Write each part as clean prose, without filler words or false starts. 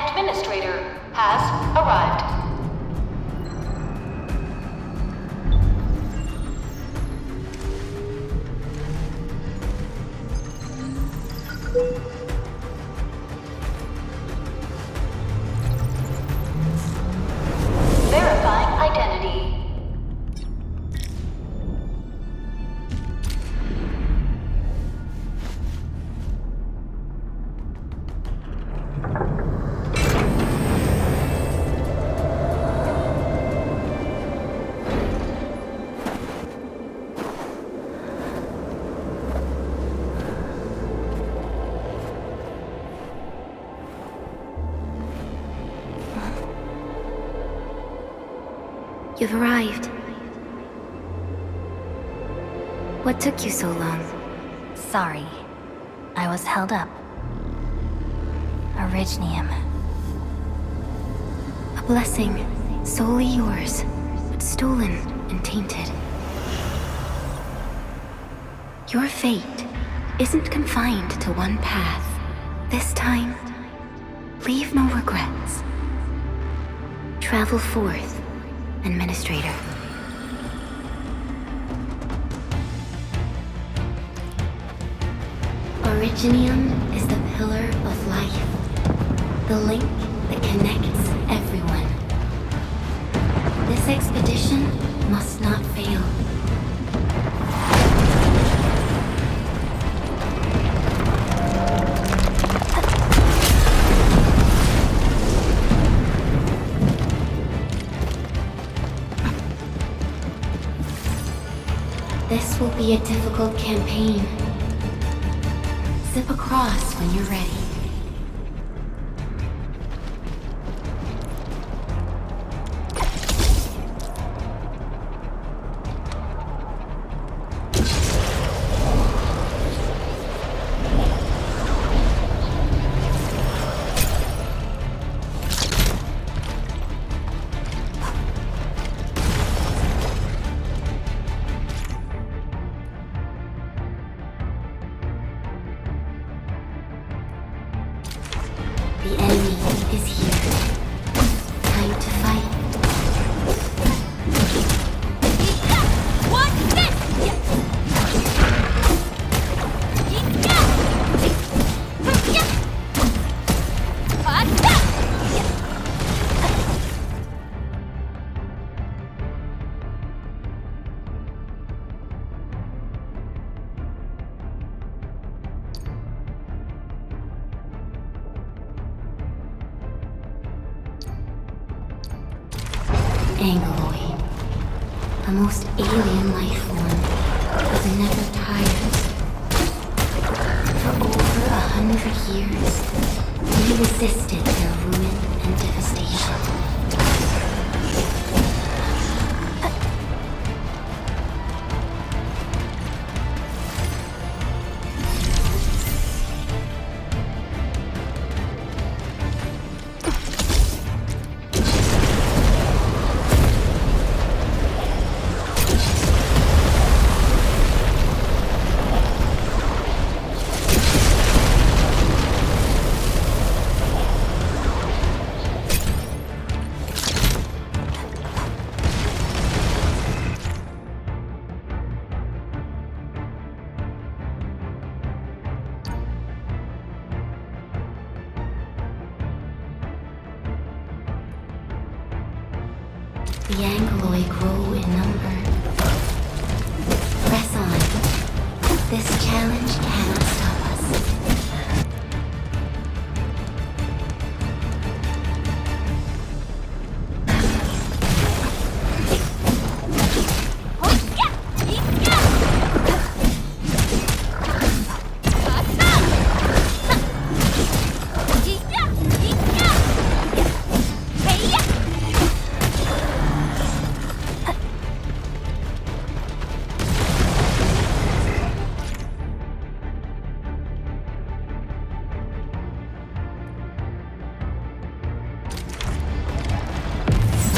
Administrator has arrived. Verifying identity. You've arrived. What took you so long? Sorry. I was held up. Orignium. A blessing, solely yours, but stolen and tainted. Your fate isn't confined to one path. This time, leave no regrets. Travel forth, Administrator. Originium is the pillar of life, the link that connects everyone. This expedition must not fail. This will be a difficult campaign. Zip across when you're ready. The enemy is here. Time to fight. What's this? Angloid, the most alien life form that never tires. For over 100 years, we resisted their ruin and devastation. The Angloid grow in number. Press on. This challenge cannot stop us.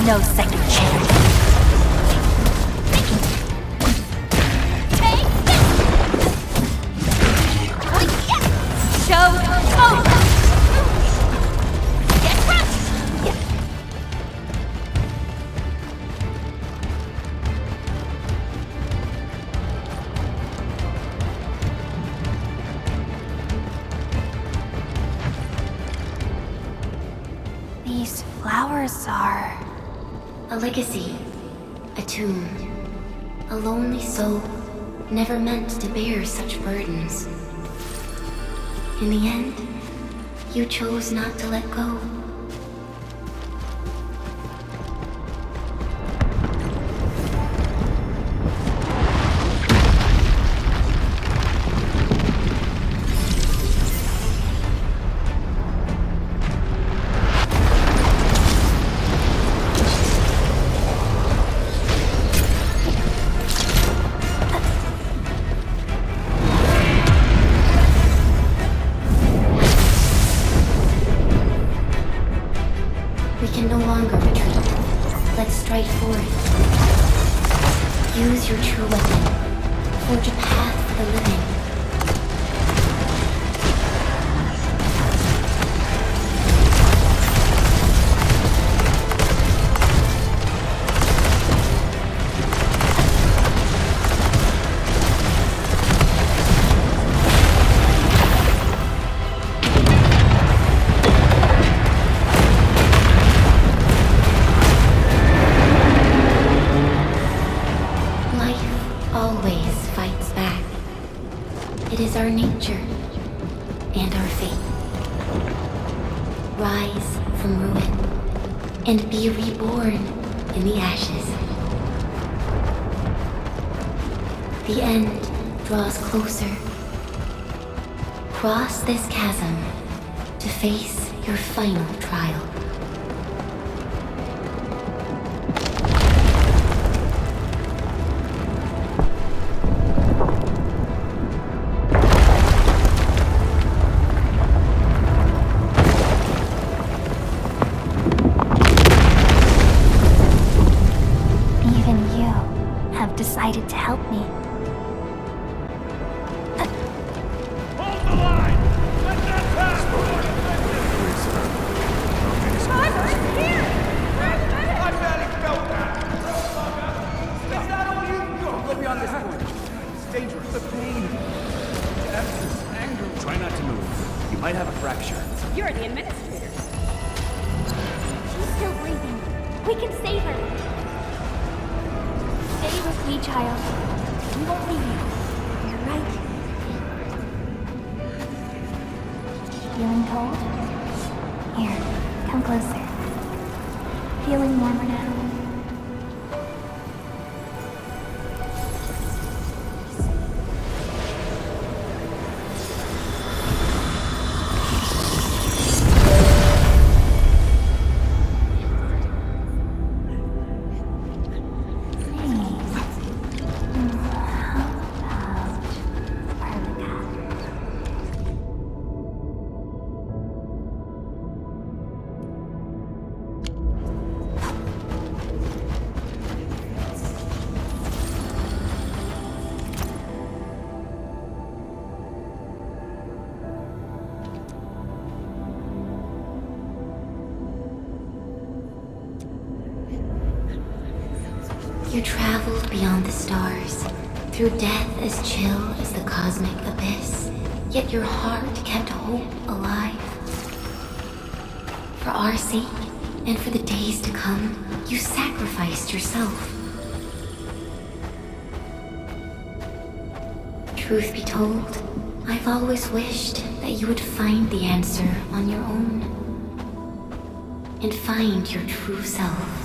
No second chance. Take this! Show over! Get These flowers are... A legacy, a tomb, a lonely soul, never meant to bear such burdens. In the end, you chose not to let go. We can no longer retreat. Let's strike forward. Use your true weapon. Forge a path for the living. Always fights back. It is our nature and our fate. Rise from ruin and be reborn in the ashes. The end draws closer. Cross this chasm to face your final trial. Decided to help me. Hold the line! Let that pass! Here! I barely felt that! Is that all you got? Go beyond this point. It's dangerous. The pain. Emphasis, anger. Try not to move. You might have a fracture. You're the administrator. She's still breathing. We can save her. Stay with me, child. We won't leave you. You're right. Feeling cold? Here, come closer. Feeling warmer now? You traveled beyond the stars, through death as chill as the cosmic abyss, yet your heart kept hope alive. For our sake, and for the days to come, you sacrificed yourself. Truth be told, I've always wished that you would find the answer on your own, and find your true self.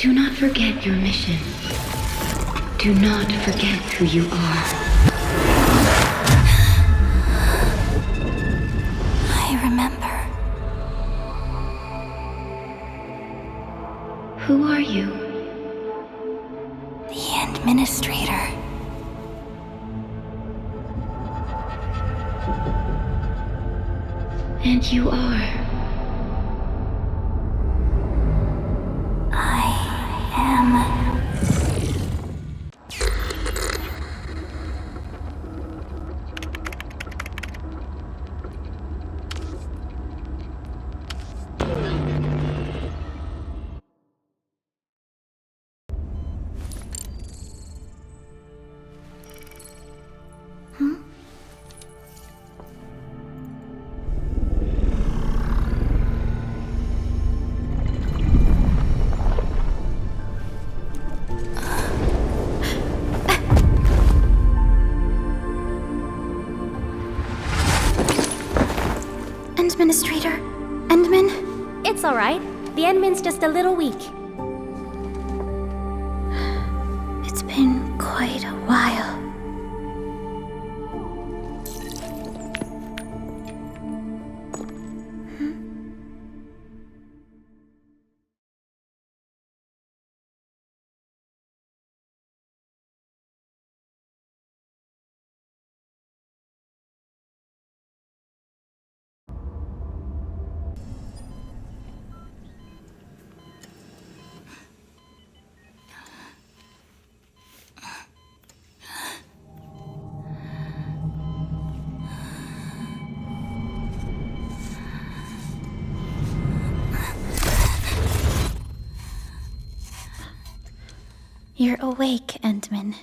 Do not forget your mission. Do not forget who you are. I remember. Who are you? The Administrator. And you are. I am. Administrator? Endman? It's alright. The Endman's just a little weak. It's been quite a while. You're awake, Endman.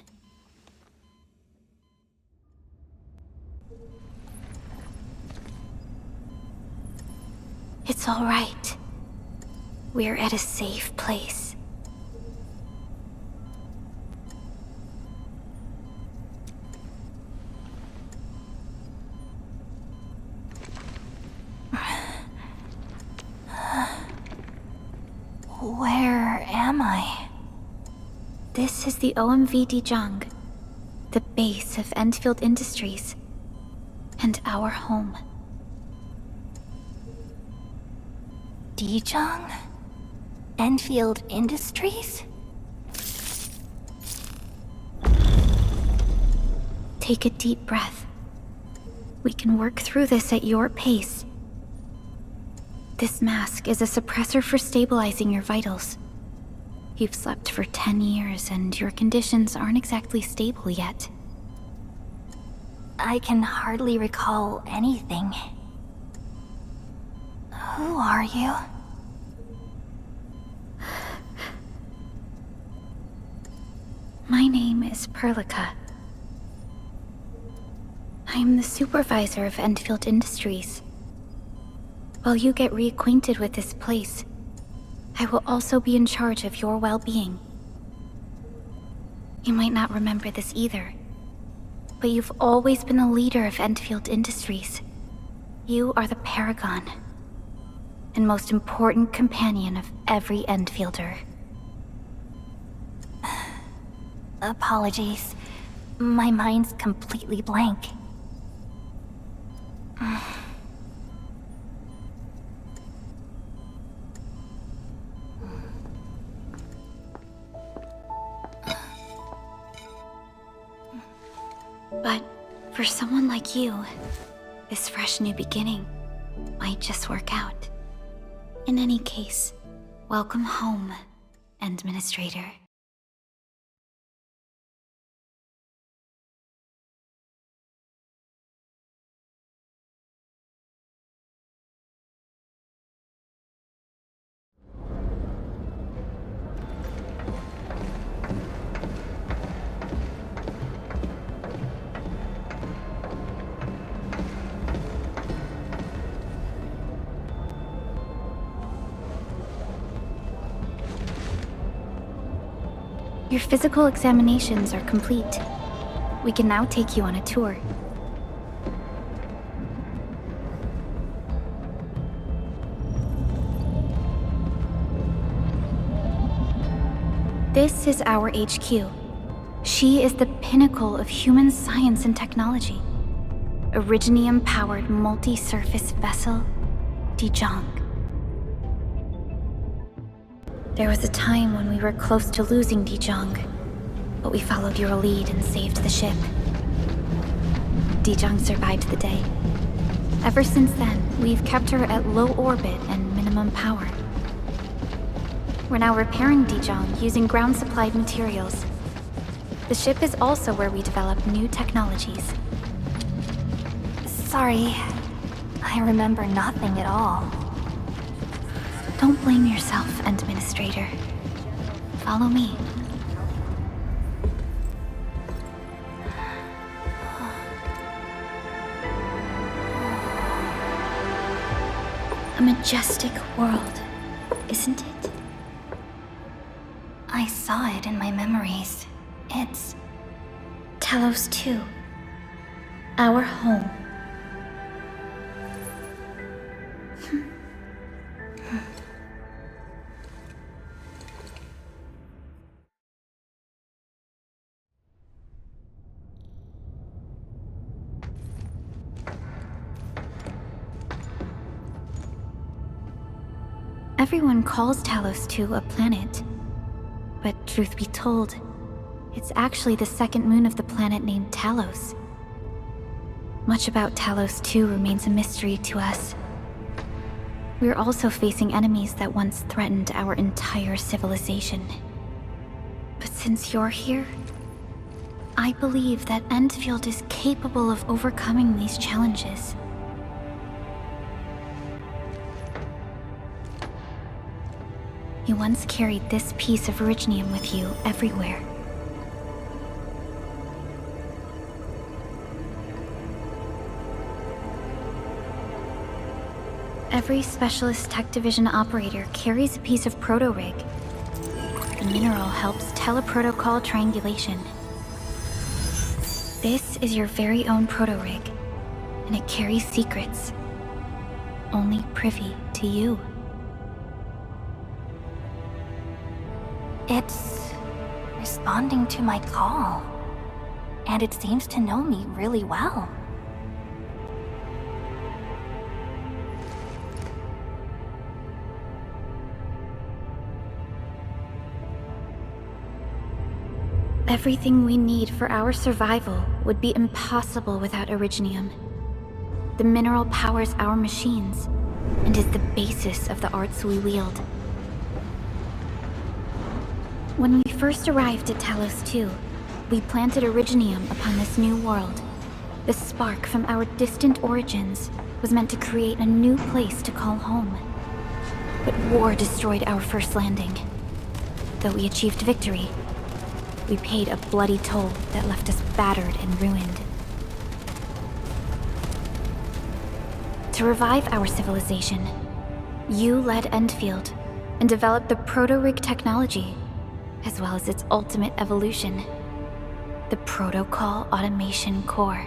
It's all right. We're at a safe place. Where am I? This is the OMV Dijong, the base of Endfield Industries, and our home. Dijong? Endfield Industries? Take a deep breath. We can work through this at your pace. This mask is a suppressor for stabilizing your vitals. You've slept for 10 years and your conditions aren't exactly stable yet. I can hardly recall anything. Who are you? My name is Perlica. I am the supervisor of Endfield Industries. While you get reacquainted with this place, I will also be in charge of your well-being. You might not remember this either, but you've always been the leader of Endfield Industries. You are the paragon and most important companion of every Endfielder. Apologies. My mind's completely blank. But for someone like you, this fresh new beginning might just work out. In any case, welcome home, Administrator. Your physical examinations are complete. We can now take you on a tour. This is our HQ. She is the pinnacle of human science and technology. Originium-powered multi-surface vessel, Dijong. There was a time when we were close to losing Dijong, but we followed your lead and saved the ship. Dijong survived the day. Ever since then, we've kept her at low orbit and minimum power. We're now repairing Dijong using ground-supplied materials. The ship is also where we develop new technologies. Sorry, I remember nothing at all. Don't blame yourself, Administrator. Follow me. A majestic world, isn't it? I saw it in my memories. It's Talos 2. Our home. Everyone calls Talos 2 a planet. But truth be told, it's actually the second moon of the planet named Talos. Much about Talos 2 remains a mystery to us. We're also facing enemies that once threatened our entire civilization. But since you're here, I believe that Endfield is capable of overcoming these challenges. You once carried this piece of Originium with you everywhere. Every Specialist Tech Division operator carries a piece of proto-rig. The mineral helps teleprotocol triangulation. This is your very own proto-rig, and it carries secrets, only privy to you. It's responding to my call, and it seems to know me really well. Everything we need for our survival would be impossible without Originium. The mineral powers our machines, and is the basis of the arts we wield. When we first arrived at Talos 2, we planted Originium upon this new world. The spark from our distant origins was meant to create a new place to call home. But war destroyed our first landing. Though we achieved victory, we paid a bloody toll that left us battered and ruined. To revive our civilization, you led Endfield and developed the proto-rig technology, as well as its ultimate evolution, the Protocol Automation Core.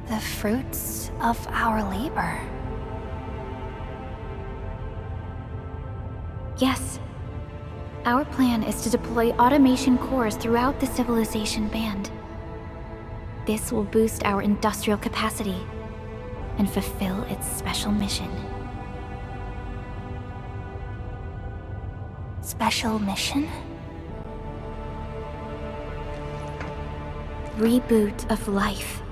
The fruits of our labor. Yes. Our plan is to deploy automation cores throughout the civilization band. This will boost our industrial capacity and fulfill its special mission. Special mission? Reboot of life.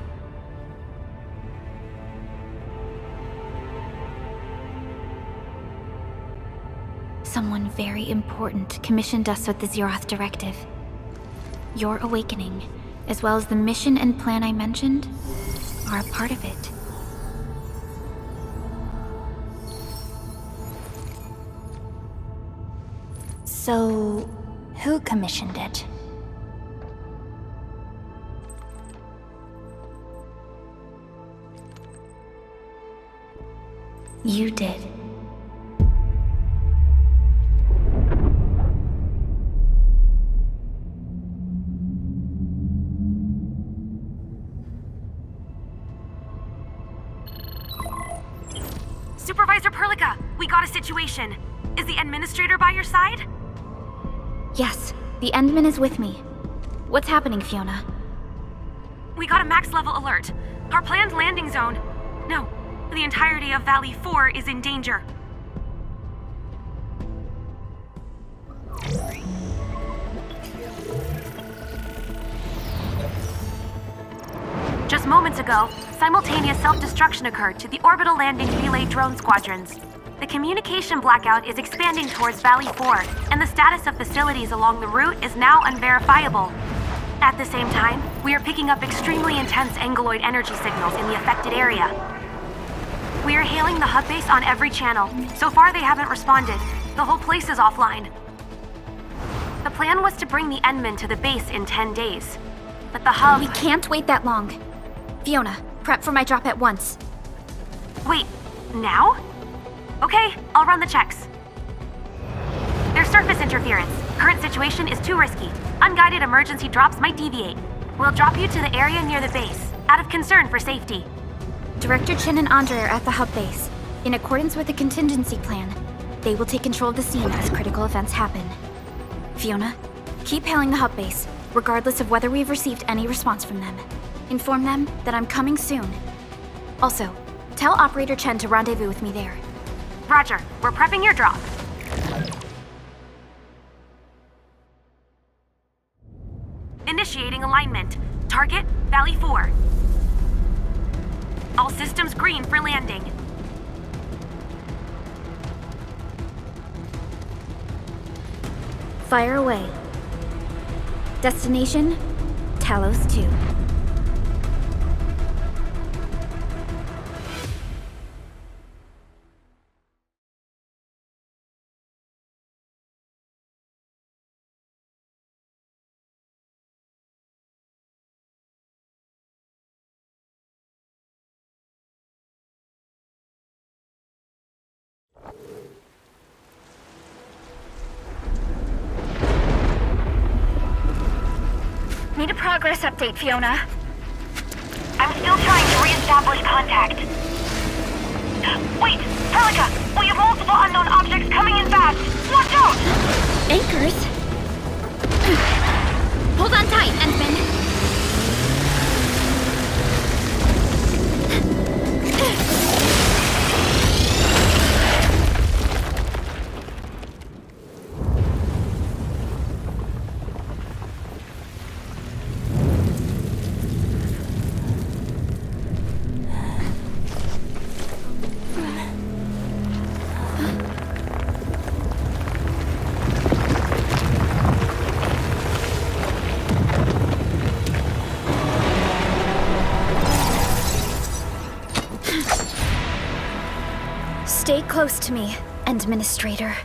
Someone very important commissioned us with the Zeroth Directive. Your awakening, as well as the mission and plan I mentioned, are a part of it. So, who commissioned it? You did. Supervisor Perlica, we got a situation. Is the administrator by your side? Yes, the Endman is with me. What's happening, Fiona? We got a max level alert. Our planned landing zone. No, the entirety of Valley 4 is in danger. Just moments ago, simultaneous self-destruction occurred to the orbital landing relay drone squadrons. The communication blackout is expanding towards Valley 4, and the status of facilities along the route is now unverifiable. At the same time, we are picking up extremely intense angeloid energy signals in the affected area. We are hailing the hub base on every channel. So far, they haven't responded. The whole place is offline. The plan was to bring the Endman to the base in 10 days. But the hub... We can't wait that long. Fiona, prep for my drop at once. Wait, now? Okay, I'll run the checks. There's surface interference. Current situation is too risky. Unguided emergency drops might deviate. We'll drop you to the area near the base, out of concern for safety. Director Chen and Andre are at the hub base. In accordance with the contingency plan, they will take control of the scene as critical events happen. Fiona, keep hailing the hub base, regardless of whether we've received any response from them. Inform them that I'm coming soon. Also, tell Operator Chen to rendezvous with me there. Roger, we're prepping your drop. Initiating alignment. Target, Valley 4. All systems green for landing. Fire away. Destination, Talos 2. Need a progress update, Fiona. I'm still trying to re-establish contact. Wait, Pelica! We have multiple unknown objects coming in fast! Watch out! Anchors? Hold on tight, Endman. Stay close to me, Administrator.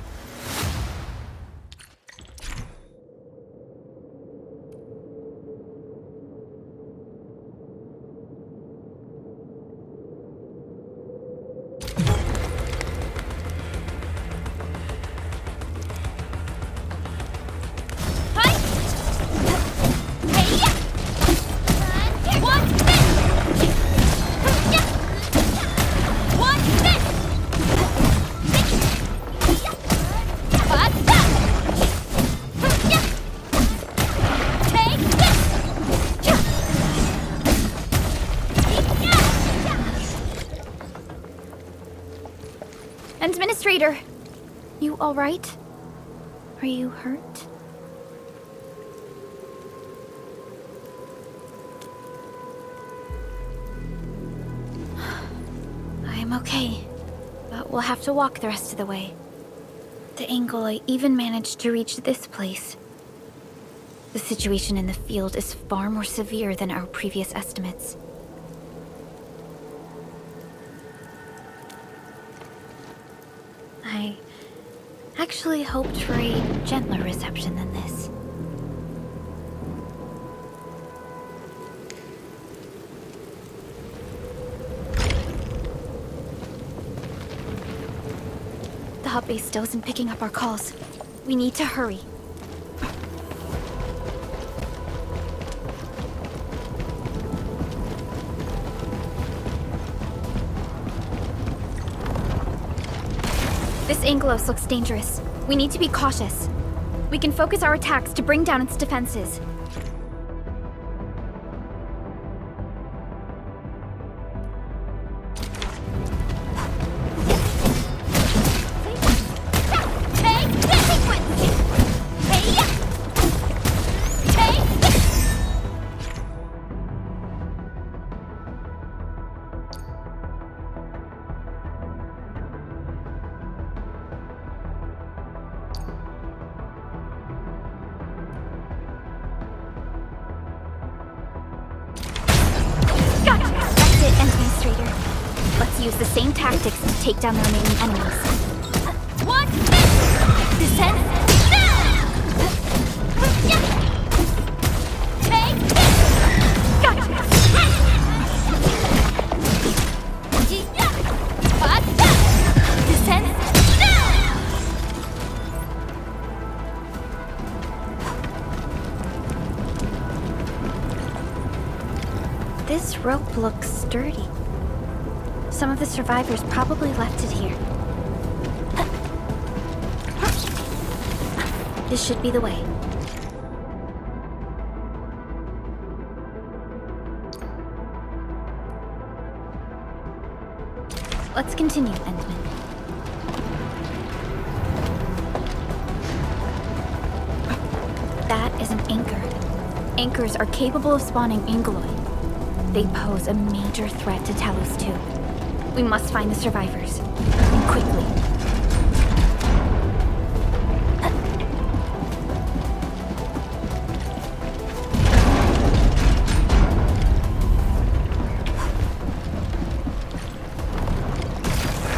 Administrator, you all right? Are you hurt? I'm okay, but we'll have to walk the rest of the way. The angle I even managed to reach this place. The situation in the field is far more severe than our previous estimates. I actually hoped for a gentler reception than this. The hub base still isn't picking up our calls. We need to hurry. This Angelos looks dangerous. We need to be cautious. We can focus our attacks to bring down its defenses. Let's use the same tactics to take down the remaining enemies. What? Descent? Take this! Gotcha! Descent? This rope looks sturdy. Some of the survivors probably left it here. This should be the way. Let's continue, Endman. That is an anchor. Anchors are capable of spawning Angeloi. They pose a major threat to Talos 2. We must find the survivors. And quickly.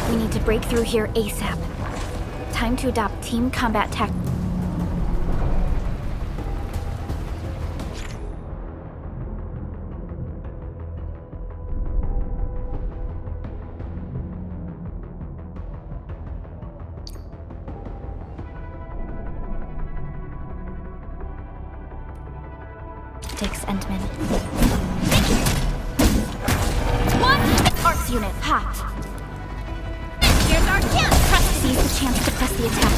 We need to break through here ASAP. Time to adopt team combat tactics. Endman. What? Arts unit, hot. Here's our chance! Seize the chance to press the attack.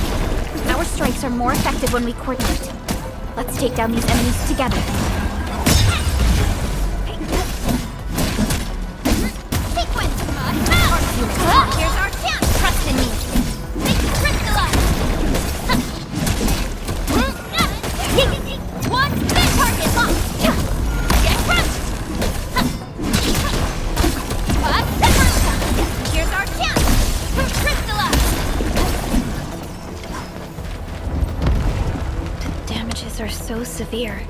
Our strikes are more effective when we coordinate. Let's take down these enemies together. Sequence! Arts unit, here's our chance! Trust in me. Make it crystallize! What? Target locked! Here's our chance! Crystallize! The damages are so severe.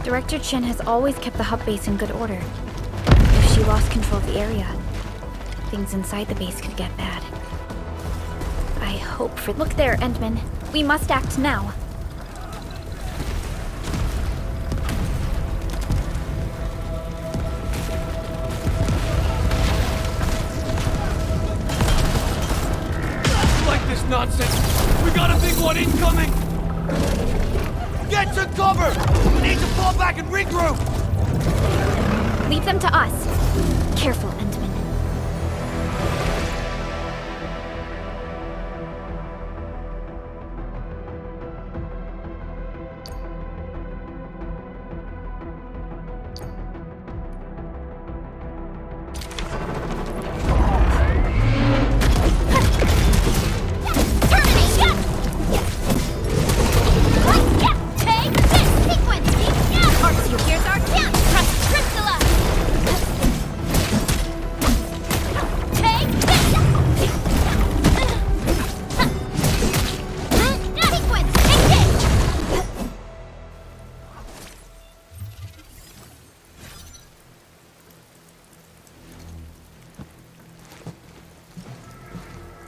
Director Chin has always kept the hub base in good order. If she lost control of the area, things inside the base could get bad. I hope for— Look there, Endman. We must act now. Nonsense! We got a big one incoming! Get to cover! We need to fall back and regroup! Leave them to us. Careful, Endman.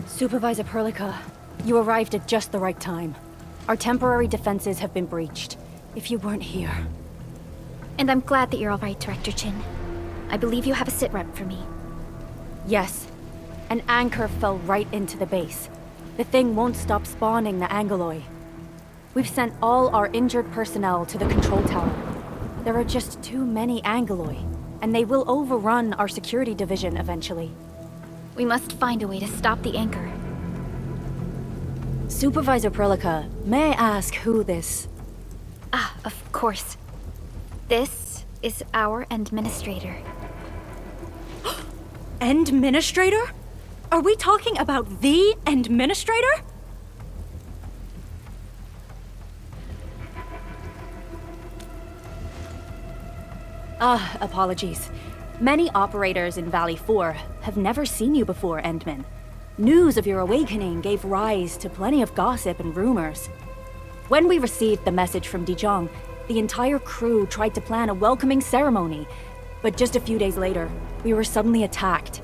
Supervisor Perlica, you arrived at just the right time. Our temporary defenses have been breached. If you weren't here... And I'm glad that you're all right, Director Chin. I believe you have a sitrep for me. Yes. An anchor fell right into the base. The thing won't stop spawning the Angeloi. We've sent all our injured personnel to the control tower. There are just too many Angeloi, and they will overrun our security division eventually. We must find a way to stop the anchor. Supervisor Prelica, may I ask who this... Ah, of course. This is our administrator. Endministrator? Are we talking about the Endministrator? Apologies. Many operators in Valley 4 have never seen you before, Endman. News of your awakening gave rise to plenty of gossip and rumors. When we received the message from Dijon, the entire crew tried to plan a welcoming ceremony, but just a few days later, we were suddenly attacked.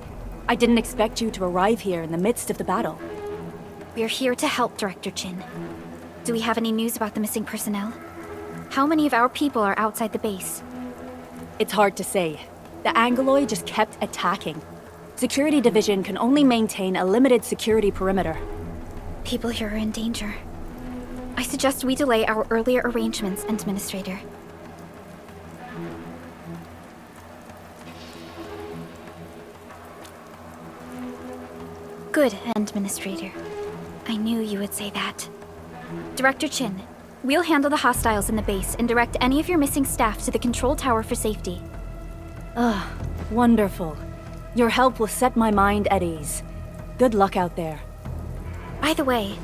I didn't expect you to arrive here in the midst of the battle. We're here to help, Director Chin. Do we have any news about the missing personnel? How many of our people are outside the base? It's hard to say. The Angoloi just kept attacking. Security Division can only maintain a limited security perimeter. People here are in danger. I suggest we delay our earlier arrangements, Administrator. Good, Administrator. I knew you would say that. Director Chin, we'll handle the hostiles in the base and direct any of your missing staff to the control tower for safety. Wonderful. Your help will set my mind at ease. Good luck out there. By the way,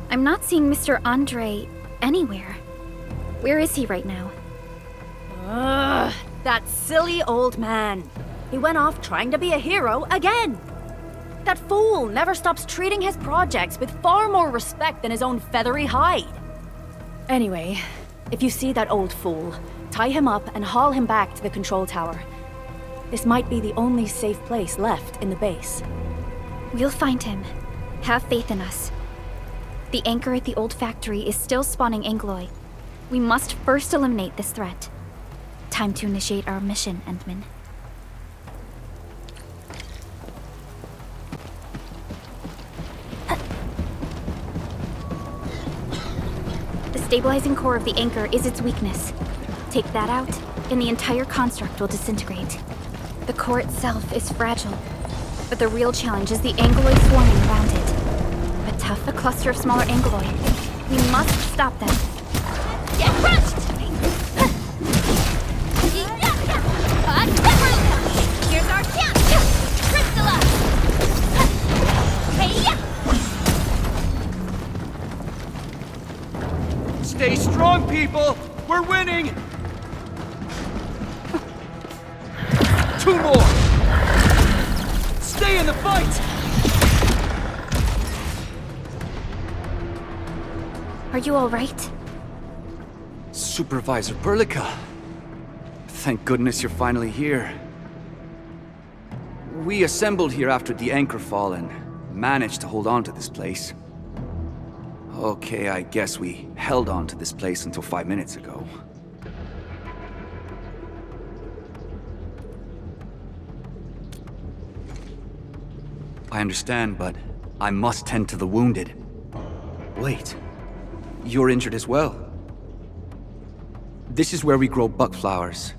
I'm not seeing Mr. Andre anywhere. Where is he right now? That silly old man. He went off trying to be a hero again. That fool never stops treating his projects with far more respect than his own feathery hide. Anyway, if you see that old fool, tie him up and haul him back to the control tower. This might be the only safe place left in the base. We'll find him. Have faith in us. The anchor at the old factory is still spawning Angoloi. We must first eliminate this threat. Time to initiate our mission, Endman. The stabilizing core of the anchor is its weakness. Take that out, and the entire construct will disintegrate. The core itself is fragile, but the real challenge is the Angoloi swarming around it. A tough, a cluster of smaller Angoloi. We must stop them. Get crushed! Here's our chance! Crystallize! Hey-ya! Stay strong, people! We're winning! 2 more! Stay in the fight! Are you all right? Supervisor Berlica. Thank goodness you're finally here. We assembled here after the anchor fall and managed to hold on to this place. Okay, I guess we held on to this place until 5 minutes ago. I understand, but I must tend to the wounded. Wait, you're injured as well. This is where we grow buckflowers.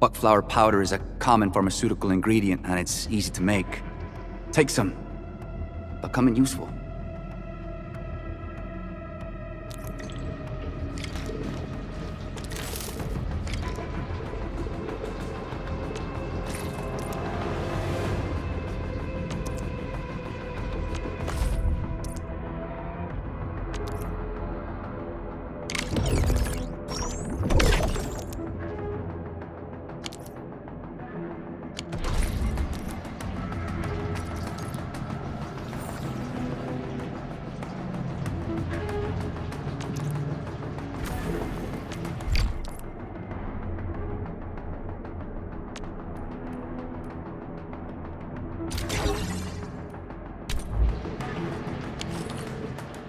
Buckflower powder is a common pharmaceutical ingredient, and it's easy to make. Take some. They'll come in useful.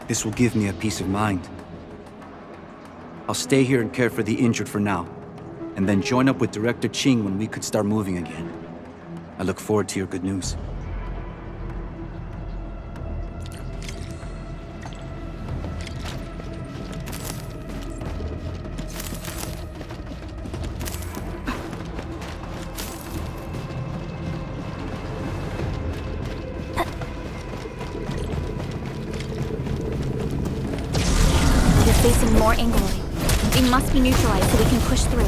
This will give me a peace of mind. I'll stay here and care for the injured for now, and then join up with Director Ching when we could start moving again. I look forward to your good news. facing more Angloid. They must be neutralized so we can push through.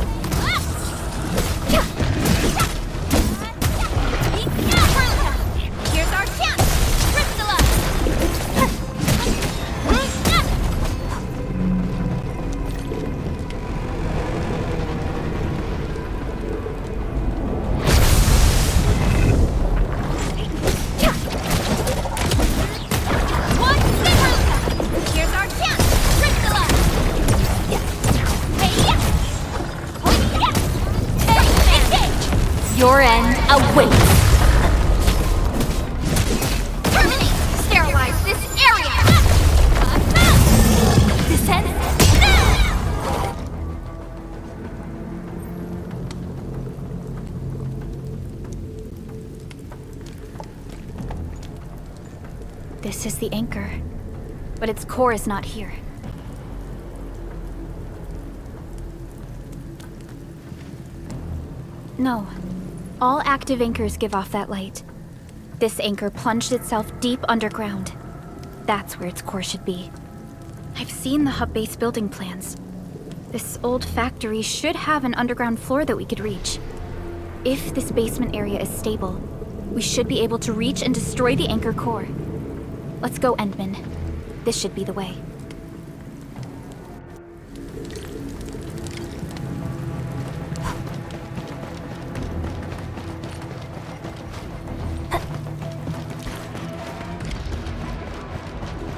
Here's our chance! Crystallize! Here's our chance! Crystallize! Your end awaits. Terminate! Sterilize this area! Descend! This is the anchor, but its core is not here. No. All active anchors give off that light. This anchor plunged itself deep underground. That's where its core should be. I've seen the hub base building plans. This old factory should have an underground floor that we could reach. If this basement area is stable, we should be able to reach and destroy the anchor core. Let's go, Endman. This should be the way.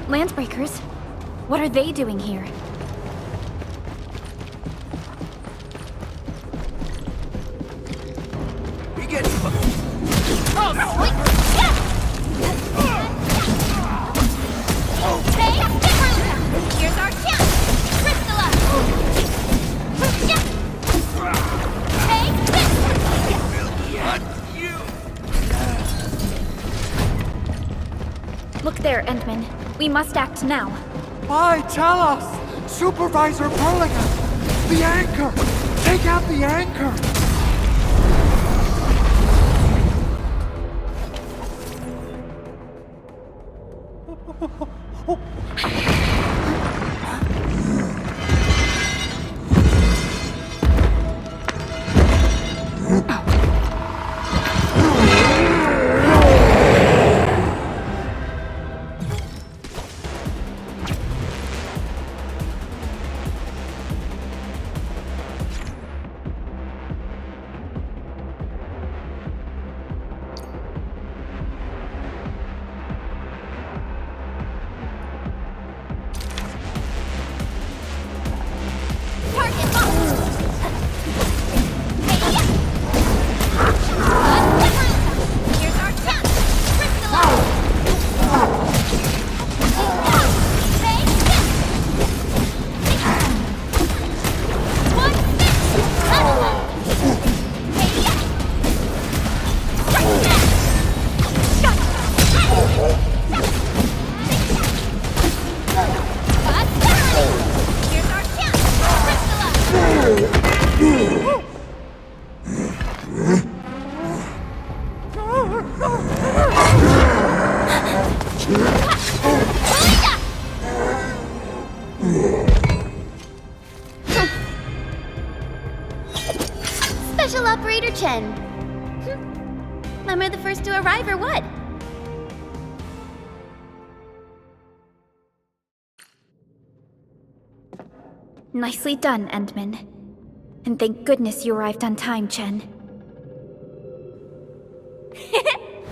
Landbreakers? What are they doing here? We get Here's our chance! Crystallize! Take this! Look there, Endman. We must act now. Why, tell us! Supervisor Perlica! The anchor! Take out the anchor! Target locked! Here's our chance! Crystallize! Take this! One Here's our chance! Crystallize! Special Operator Chen. Am I the first to arrive or what? Nicely done, Endman. And thank goodness you arrived on time, Chen.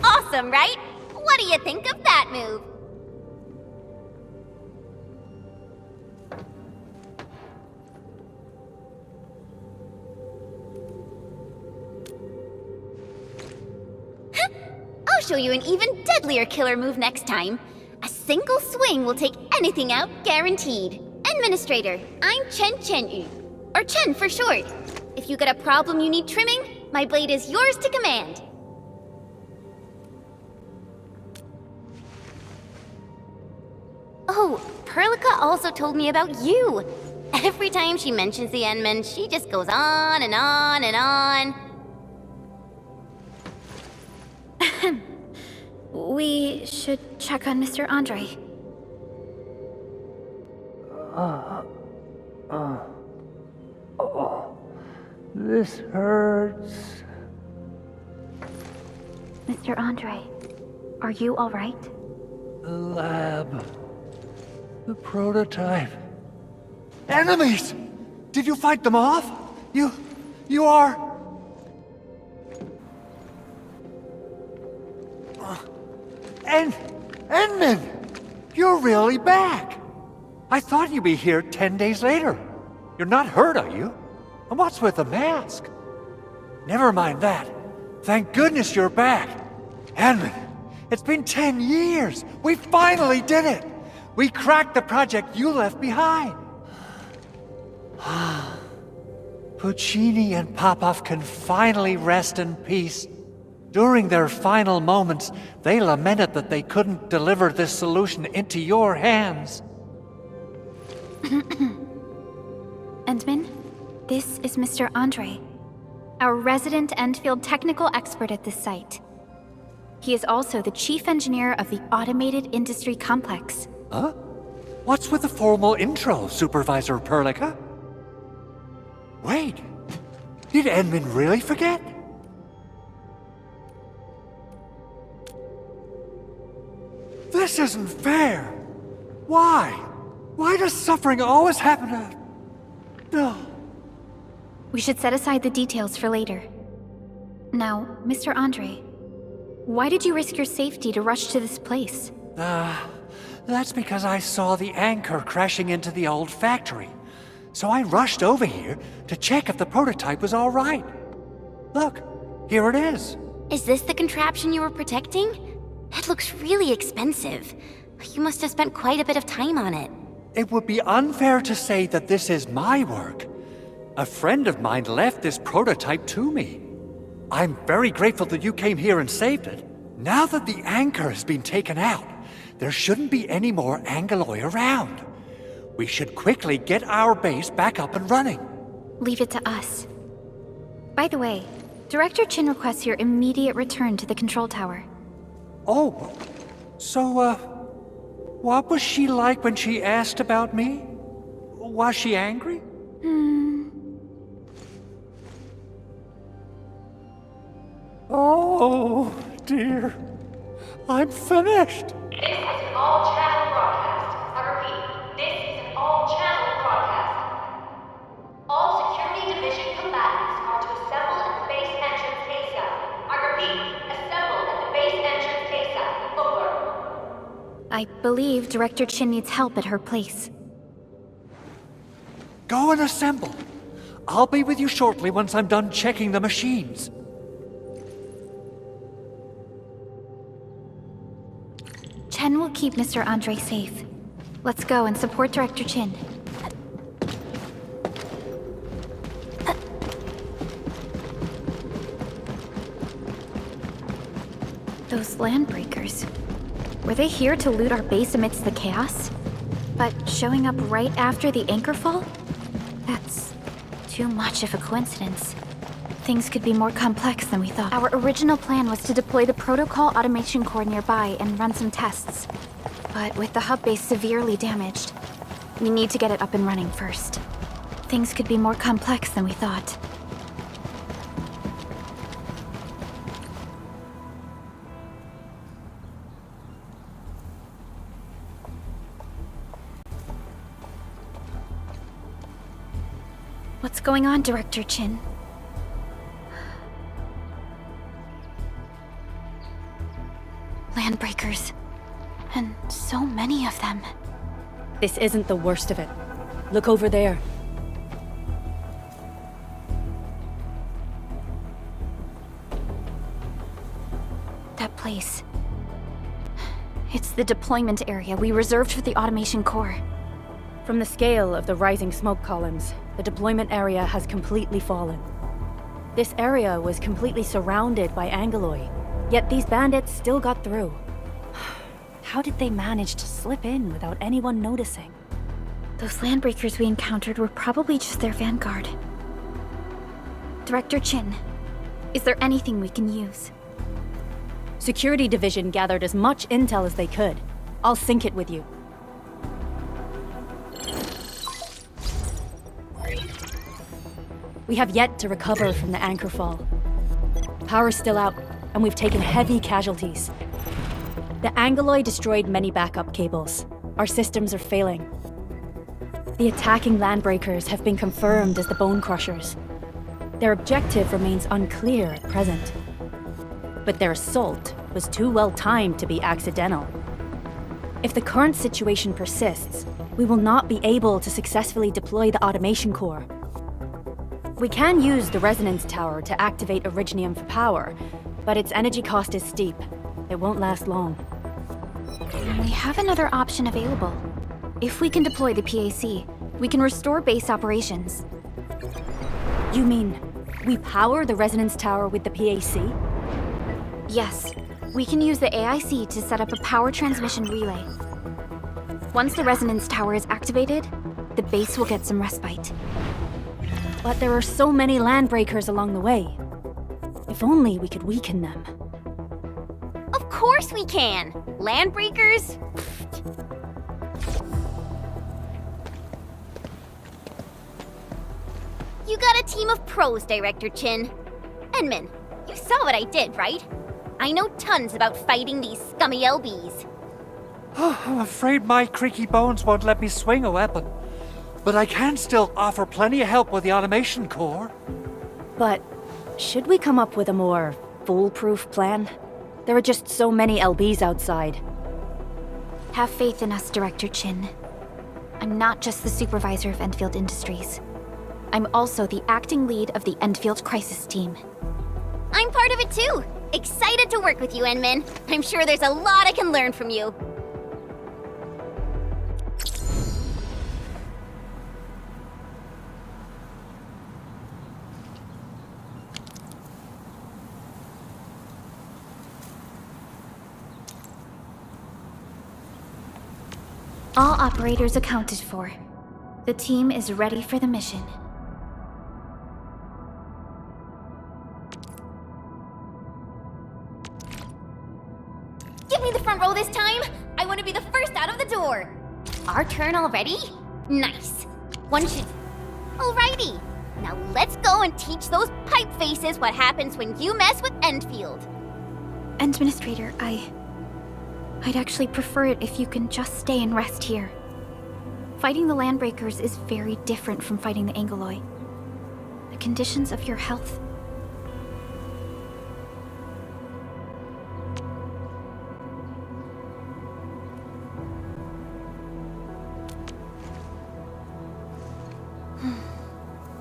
Awesome, right? What do you think of that move? I'll show you an even deadlier killer move next time. A single swing will take anything out, guaranteed. Administrator, I'm Chen Chen-yu, or Chen for short. If you got a problem you need trimming, my blade is yours to command. Oh, Perlica also told me about you. Every time she mentions the Endman, she just goes on and on and on. We should check on Mr. Andre. This hurts. Mr. Andre, are you all right? The lab. The prototype. Enemies! Did you fight them off? You are... Enman! You're really back! I thought you'd be here 10 days later. You're not hurt, are you? And what's with the mask? Never mind that. Thank goodness you're back. Enman, it's been 10 years. We finally did it. We cracked the project you left behind. Puccini and Popov can finally rest in peace. During their final moments, they lamented that they couldn't deliver this solution into your hands. Endman, this is Mr. Andre, our resident Endfield technical expert at this site. He is also the chief engineer of the Automated Industry Complex. Huh? What's with the formal intro, Supervisor Perlica? Wait, did Endman really forget? This isn't fair. Why? Why does suffering always happen to... No. We should set aside the details for later. Now, Mr. Andre, why did you risk your safety to rush to this place? That's because I saw the anchor crashing into the old factory. So I rushed over here to check if the prototype was all right. Look, here it is. Is this the contraption you were protecting? It looks really expensive. You must have spent quite a bit of time on it. It would be unfair to say that this is my work. A friend of mine left this prototype to me. I'm very grateful that you came here and saved it. Now that the anchor has been taken out, there shouldn't be any more Angeloi around. We should quickly get our base back up and running. Leave it to us. By the way, Director Chin requests your immediate return to the control tower. Oh, so, what was she like when she asked about me? Was she angry? Oh, dear. I'm finished. This is an all-channel broadcast. I repeat, this is an all-channel broadcast. All Security Division combatants are to assemble at the base entrance ASAP. I repeat, assemble at the base entrance ASAP. Over. I believe Director Chin needs help at her place. Go and assemble. I'll be with you shortly once I'm done checking the machines. Chen will keep Mr. Andre safe. Let's go and support Director Chin. Those landbreakers. Were they here to loot our base amidst the chaos? But showing up right after the anchor fall? That's too much of a coincidence. Things could be more complex than we thought. Our original plan was to deploy the protocol automation core nearby and run some tests. But with the hub base severely damaged, we need to get it up and running first. Things could be more complex than we thought. What's going on, Director Chin? Landbreakers. And so many of them. This isn't the worst of it. Look over there. That place. It's the deployment area we reserved for the automation core. From the scale of the rising smoke columns, the deployment area has completely fallen. This area was completely surrounded by Angeloi, yet these bandits still got through. How did they manage to slip in without anyone noticing? Those landbreakers we encountered were probably just their vanguard. Director Chin, is there anything we can use? Security Division gathered as much intel as they could. I'll sync it with you. We have yet to recover from the anchor fall. Power's still out, and we've taken heavy casualties. The Angoloi destroyed many backup cables. Our systems are failing. The attacking landbreakers have been confirmed as the Bone Crushers. Their objective remains unclear at present. But their assault was too well timed to be accidental. If the current situation persists, we will not be able to successfully deploy the automation core. We can use the resonance tower to activate Originium for power, but its energy cost is steep. It won't last long. We have another option available. If we can deploy the PAC, we can restore base operations. You mean, we power the resonance tower with the PAC? Yes, we can use the AIC to set up a power transmission relay. Once the resonance tower is activated, the base will get some respite. But there are so many landbreakers along the way. If only we could weaken them. Of course we can! Landbreakers? You got a team of pros, Director Chin. Edmund, you saw what I did, right? I know tons about fighting these scummy LBs. I'm afraid my creaky bones won't let me swing a weapon. But I can still offer plenty of help with the automation core. But should we come up with a more foolproof plan? There are just so many LBs outside. Have faith in us, Director Chin. I'm not just the supervisor of Endfield Industries. I'm also the acting lead of the Endfield Crisis Team. I'm part of it too! Excited to work with you, Enmin. I'm sure there's a lot I can learn from you. All operators accounted for. The team is ready for the mission. Give me the front row this time! I want to be the first out of the door! Our turn already? Nice. One should... Alrighty. Now let's go and teach those pipe faces what happens when you mess with Endfield. Administrator, I'd actually prefer it if you can just stay and rest here. Fighting the Landbreakers is very different from fighting the Angoloi. The conditions of your health...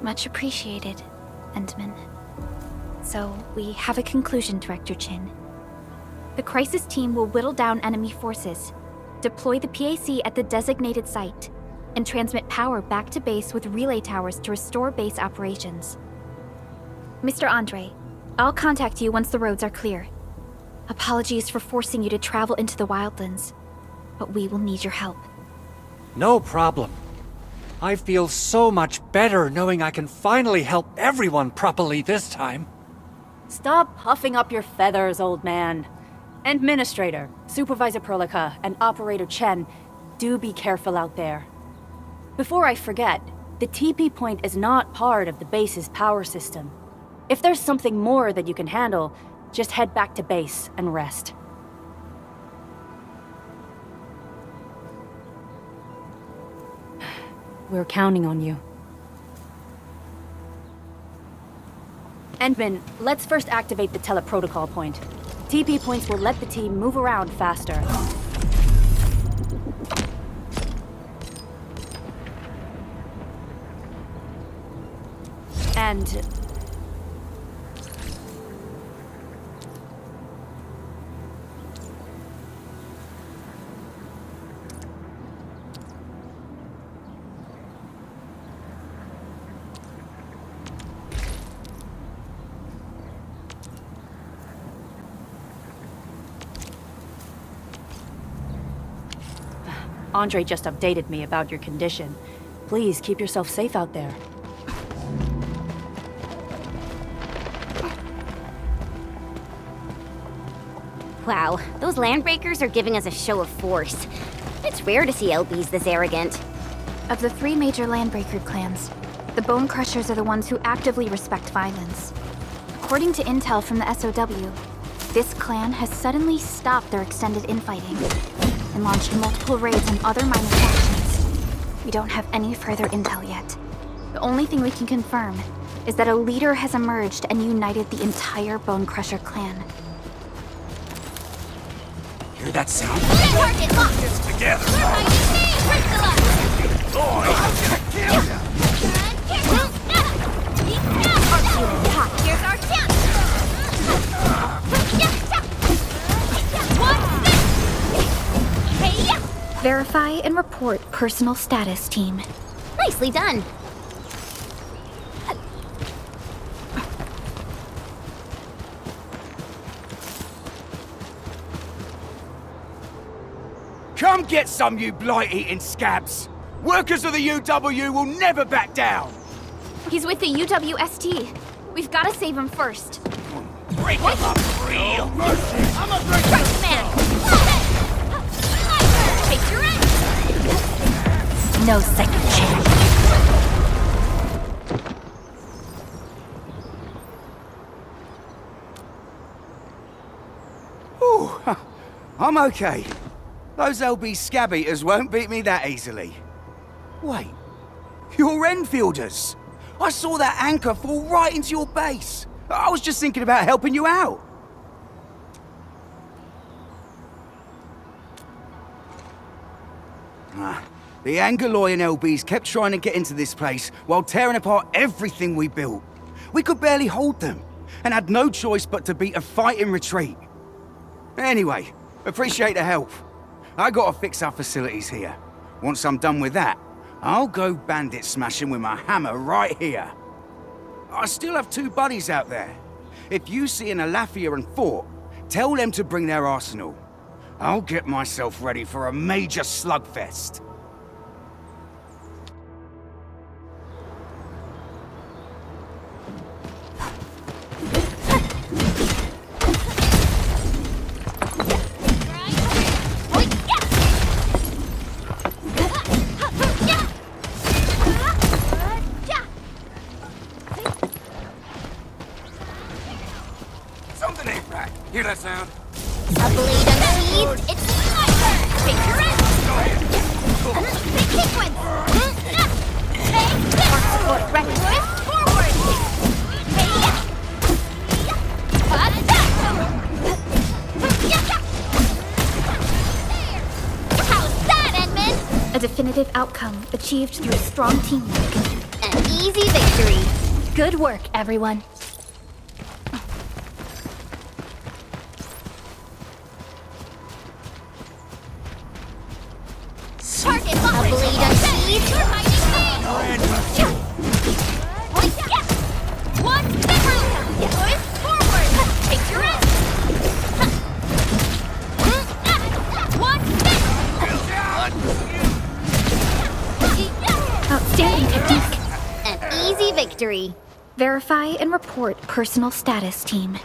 Much appreciated, Endman. So, we have a conclusion, Director Chin. The Crisis Team will whittle down enemy forces, deploy the PAC at the designated site, and transmit power back to base with relay towers to restore base operations. Mr. Andre, I'll contact you once the roads are clear. Apologies for forcing you to travel into the wildlands, but we will need your help. No problem. I feel so much better knowing I can finally help everyone properly this time. Stop puffing up your feathers, old man. Administrator, Supervisor Perlica, and Operator Chen, do be careful out there. Before I forget, the TP point is not part of the base's power system. If there's something more that you can handle, just head back to base and rest. We're counting on you. Endman, let's first activate the teleprotocol point. TP points will let the team move around faster. And... Andre just updated me about your condition. Please keep yourself safe out there. Wow, those Landbreakers are giving us a show of force. It's rare to see LBs this arrogant. Of the 3 major Landbreaker clans, The Bone Crushers are the ones who actively respect violence. According to intel from the SOW, this clan has suddenly stopped their extended infighting and launched multiple raids on other minor factions. We don't have any further intel yet. The only thing we can confirm is that a leader has emerged and united the entire Bone Crusher clan. Hear that sound? Target locked! It's together! We're fighting me! Crystal up! Here's our chance! Verify and report personal status, team. Nicely done. Come get some, you blight-eating scabs! Workers of the UW will never back down! He's with the UWST. We've got to save him first. Break him up real mercy! I'm a break Crush man! Take your end! No second chance. Ooh, I'm okay. Those LB scab eaters won't beat me that easily. Wait, you're Enfielders! I saw that anchor fall right into your base. I was just thinking about helping you out. The Angaloy and LBs kept trying to get into this place while tearing apart everything we built. We could barely hold them, and had no choice but to beat a fight in retreat. Anyway, appreciate the help. I gotta fix our facilities here. Once I'm done with that, I'll go bandit smashing with my hammer right here. I still have 2 buddies out there. If you see an Alafia and Fort, tell them to bring their arsenal. I'll get myself ready for a major slugfest. Something ain't right. Hear that sound? A blade unsheathed, it's my turn! Take your end! Take sequence! Take this! Ready, twist forward! How's that, Edmund? A definitive outcome achieved through strong teamwork. An easy victory. Good work, everyone. Target locked! A blade unsheathed, you're fighting me! One through! Twist forward! Take your end! One Outstanding technique. An easy victory. Verify and report personal status, team.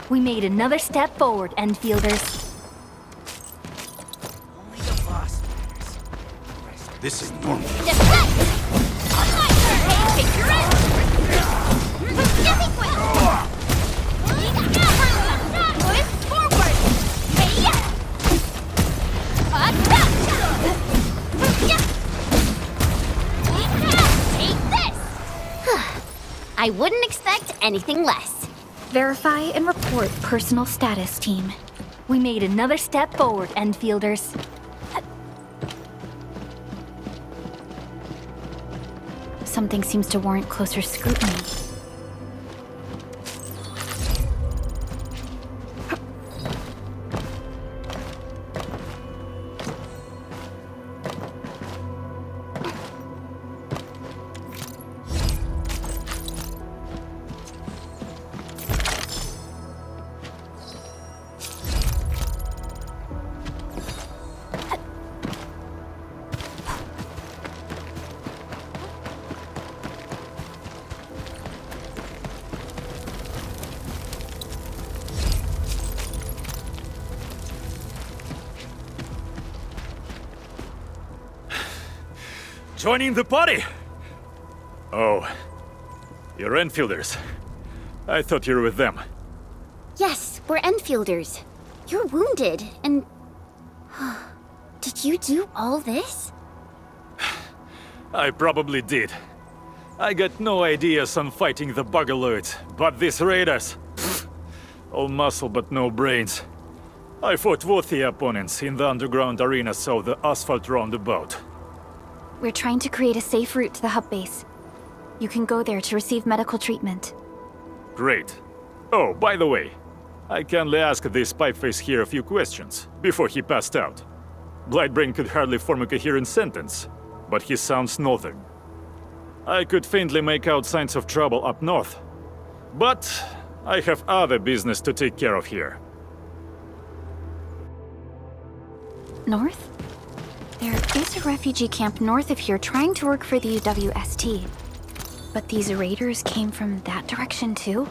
We made another step forward, Endfielders. This is normal. Deflect! On my turn! Take your end! Sequence! Twist forward! Hey-ya! Take this! I wouldn't expect anything less. Verify and report personal status, team. We made another step forward, Endfielders. Something seems to warrant closer scrutiny. Joining the party! Oh, you're Enfielders. I thought you were with them. Yes, we're Enfielders. You're wounded, and... Did you do all this? I probably did. I got no ideas on fighting the Buggerloids, but these raiders... all muscle but no brains. I fought worthy opponents in the underground arena, so the asphalt roundabout. We're trying to create a safe route to the hub base. You can go there to receive medical treatment. Great. Oh, by the way, I kindly asked this pipeface here a few questions before he passed out. Blightbrain could hardly form a coherent sentence, but he sounds northern. I could faintly make out signs of trouble up north, but I have other business to take care of here. North? There is a refugee camp north of here trying to work for the UWST. But these raiders came from that direction too?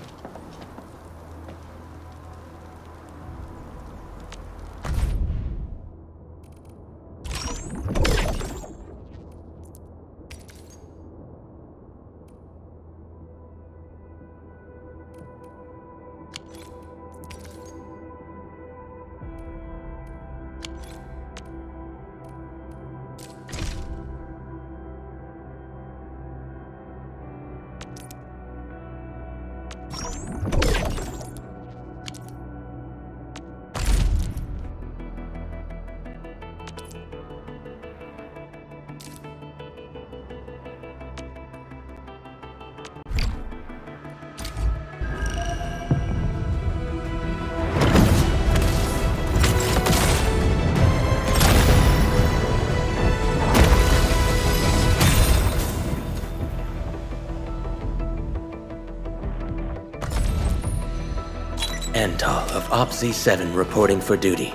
Antal of OPZ-7 reporting for duty.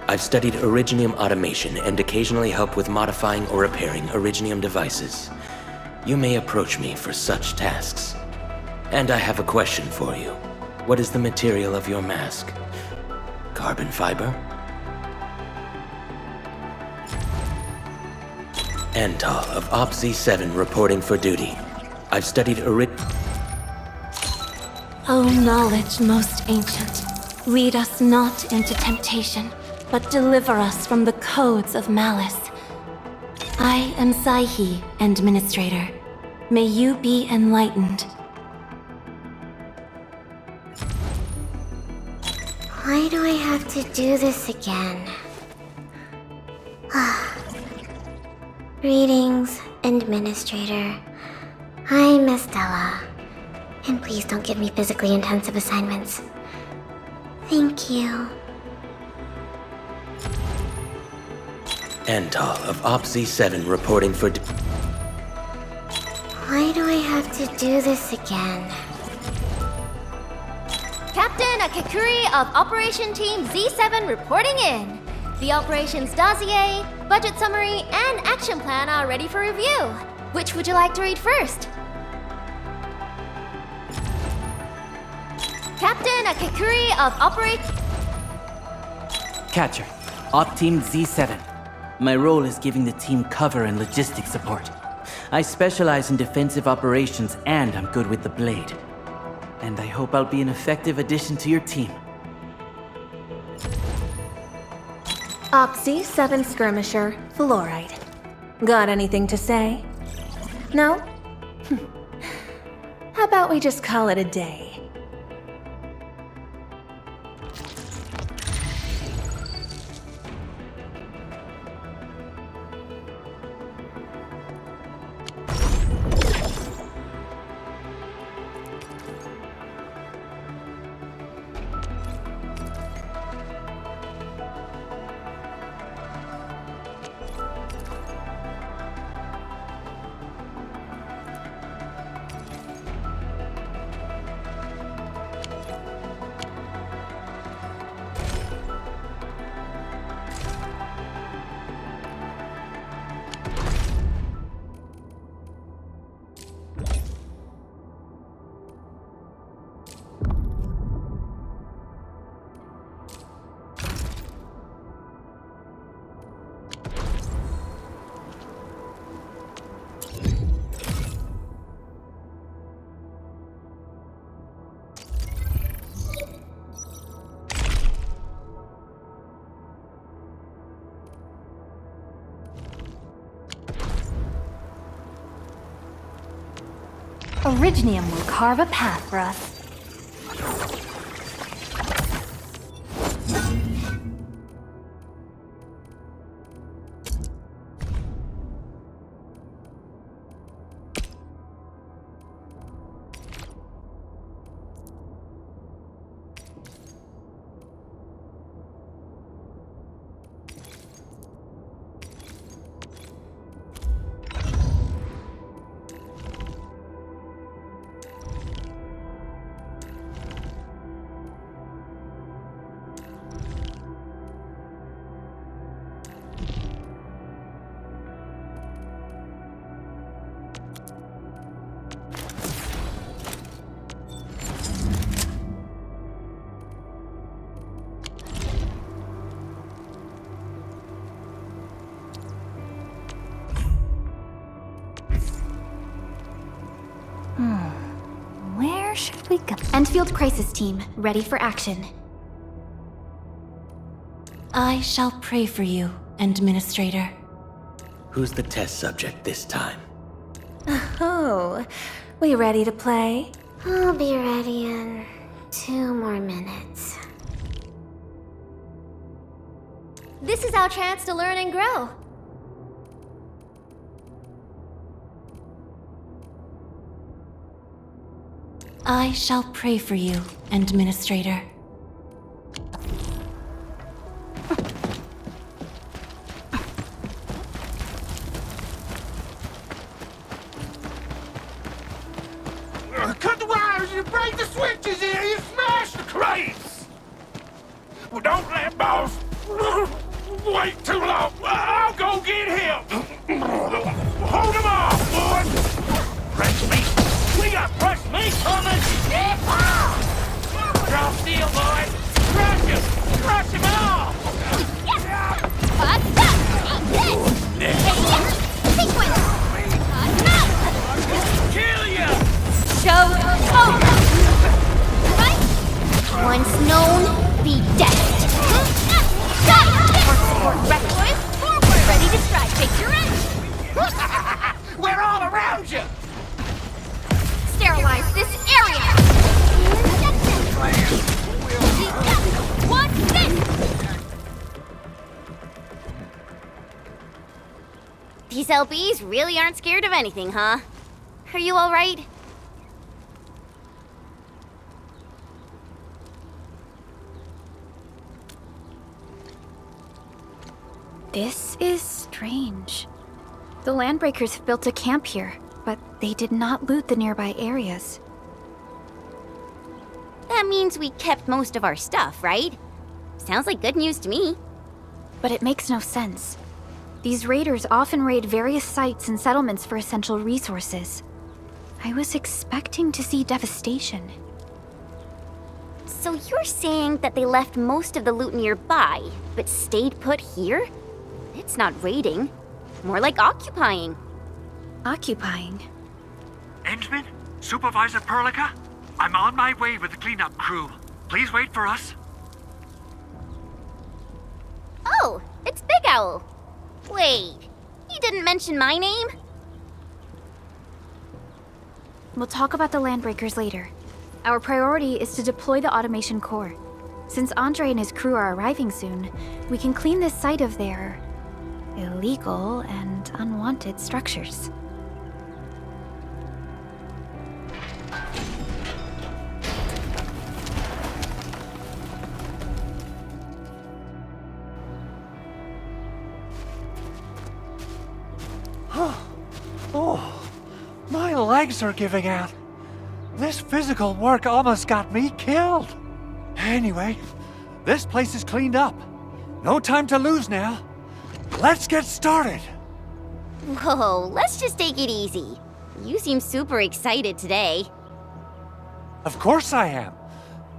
I've studied Originium automation and occasionally help with modifying or repairing Originium devices. You may approach me for such tasks. And I have a question for you. What is the material of your mask? Carbon fiber? Antal of OPZ-7 reporting for duty. I've studied O knowledge most ancient, lead us not into temptation, but deliver us from the codes of malice. I am Saihi, Administrator. May you be enlightened. Why do I have to do this again? Greetings, Administrator. I'm Estella. And please don't give me physically intensive assignments. Thank you. Antal of OPZ-7 reporting for Why do I have to do this again? Captain Akakuri of Operation Team Z7 reporting in. The operations dossier, budget summary, and action plan are ready for review. Which would you like to read first? Captain Akakuri of Operation... Catcher, Op Team Z7. My role is giving the team cover and logistics support. I specialize in defensive operations and I'm good with the blade. And I hope I'll be an effective addition to your team. Op Z7 Skirmisher, Fluoride. Got anything to say? No? How about we just call it a day? Originium will carve a path for us. Where should we go? Endfield Crisis Team, ready for action. I shall pray for you, Administrator. Who's the test subject this time? Oh, we ready to play? I'll be ready in 2 more minutes. This is our chance to learn and grow. I shall pray for you, Administrator. Cut the wires, you break the switches here, you smash the crates! Well, don't let boss wait too long. I'll go get him. Hold him off, boys! Fresh meat! We got fresh meat coming! Draw steel, boys! Crush him! Crush him off! What's up? Sequence! Kill ya! Show over! Right? Once known, be dead. Support reckless. Forward! Ready to strike. Take your edge. We're all around you! Sterilize this area. What's this? These LBs really aren't scared of anything, huh? Are you all right? This is strange. The Landbreakers have built a camp here, but they did not loot the nearby areas. That means we kept most of our stuff, right? Sounds like good news to me. But it makes no sense. These raiders often raid various sites and settlements for essential resources. I was expecting to see devastation. So you're saying that they left most of the loot nearby, but stayed put here? It's not raiding. More like occupying. Occupying? Endman? Supervisor Perlica? I'm on my way with the cleanup crew. Please wait for us. Oh, it's Big Owl. Wait, you didn't mention my name? We'll talk about the Landbreakers later. Our priority is to deploy the automation core. Since Andre and his crew are arriving soon, we can clean this site of their illegal and unwanted structures. Oh, my legs are giving out. This physical work almost got me killed. Anyway, this place is cleaned up. No time to lose now. Let's get started. Whoa, let's just take it easy. You seem super excited today. Of course I am.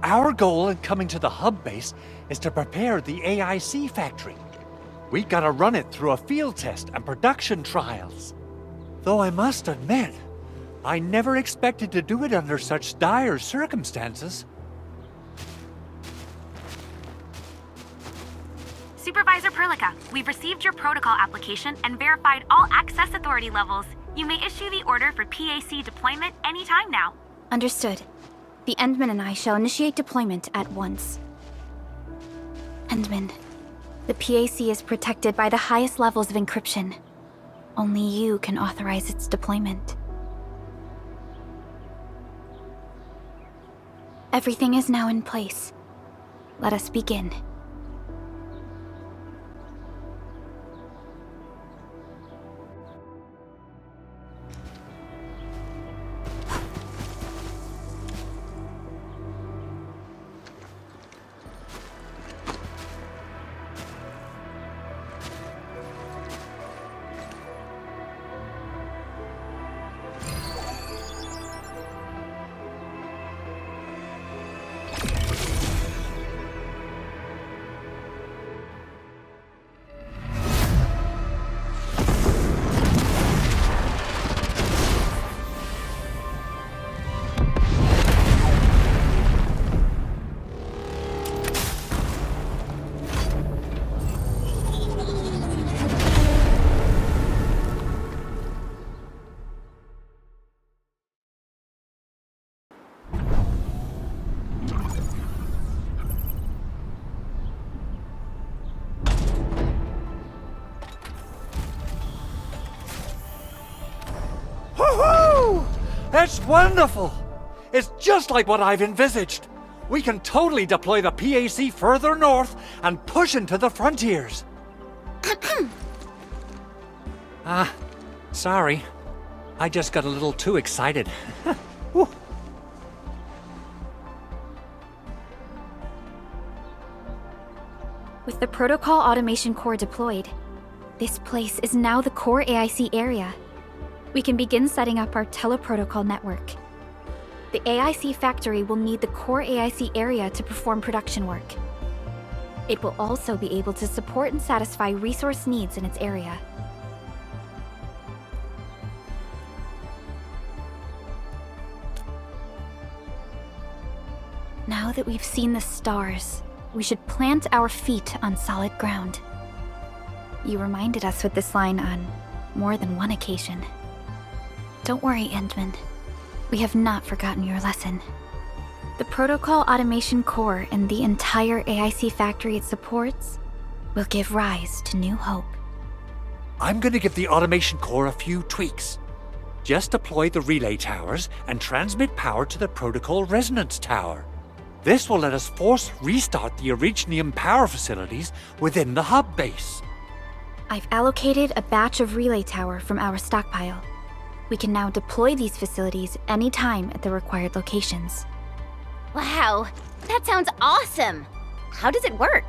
Our goal in coming to the hub base is to prepare the AIC factory. We gotta run it through a field test and production trials. Though I must admit, I never expected to do it under such dire circumstances. Supervisor Perlica, we've received your protocol application and verified all access authority levels. You may issue the order for PAC deployment anytime now. Understood. The Endman and I shall initiate deployment at once. Endman, the PAC is protected by the highest levels of encryption. Only you can authorize its deployment. Everything is now in place. Let us begin. Woohoo! That's wonderful! It's just like what I've envisaged. We can totally deploy the PAC further north and push into the frontiers. Sorry. I just got a little too excited. Whew. With the Protocol Automation Core deployed, this place is now the core AIC area. We can begin setting up our teleprotocol network. The AIC factory will need the core AIC area to perform production work. It will also be able to support and satisfy resource needs in its area. Now that we've seen the stars, we should plant our feet on solid ground. You reminded us with this line on more than one occasion. Don't worry, Endman. We have not forgotten your lesson. The Protocol Automation Core and the entire AIC factory it supports will give rise to new hope. I'm gonna give the Automation Core a few tweaks. Just deploy the relay towers and transmit power to the Protocol Resonance Tower. This will let us force restart the Originium power facilities within the hub base. I've allocated a batch of relay tower from our stockpile. We can now deploy these facilities anytime at the required locations. Wow, that sounds awesome! How does it work?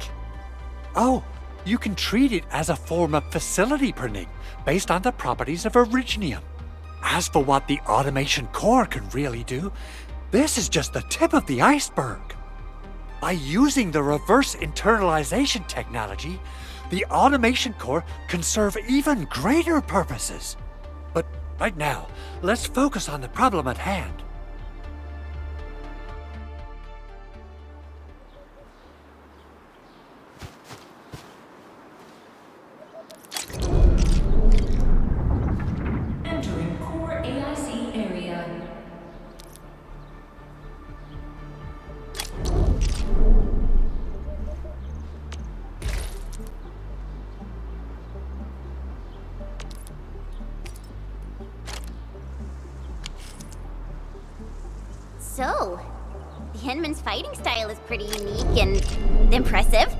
Oh, you can treat it as a form of facility printing based on the properties of Originium. As for what the Automation Core can really do, this is just the tip of the iceberg. By using the reverse internalization technology, the Automation Core can serve even greater purposes. But right now, let's focus on the problem at hand. Entering core AIC area. So, the Endman's fighting style is pretty unique and impressive.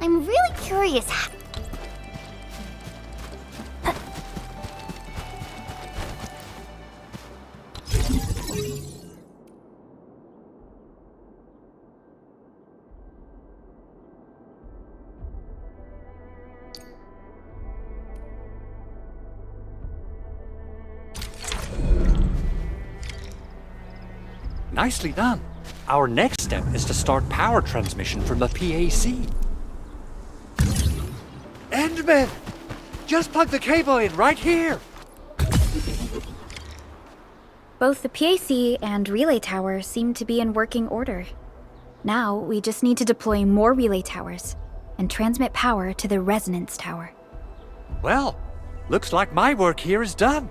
I'm really curious. Nicely done. Our next step is to start power transmission from the PAC. Endman! Just plug the cable in right here! Both the PAC and relay tower seem to be in working order. Now, we just need to deploy more relay towers and transmit power to the resonance tower. Well, looks like my work here is done.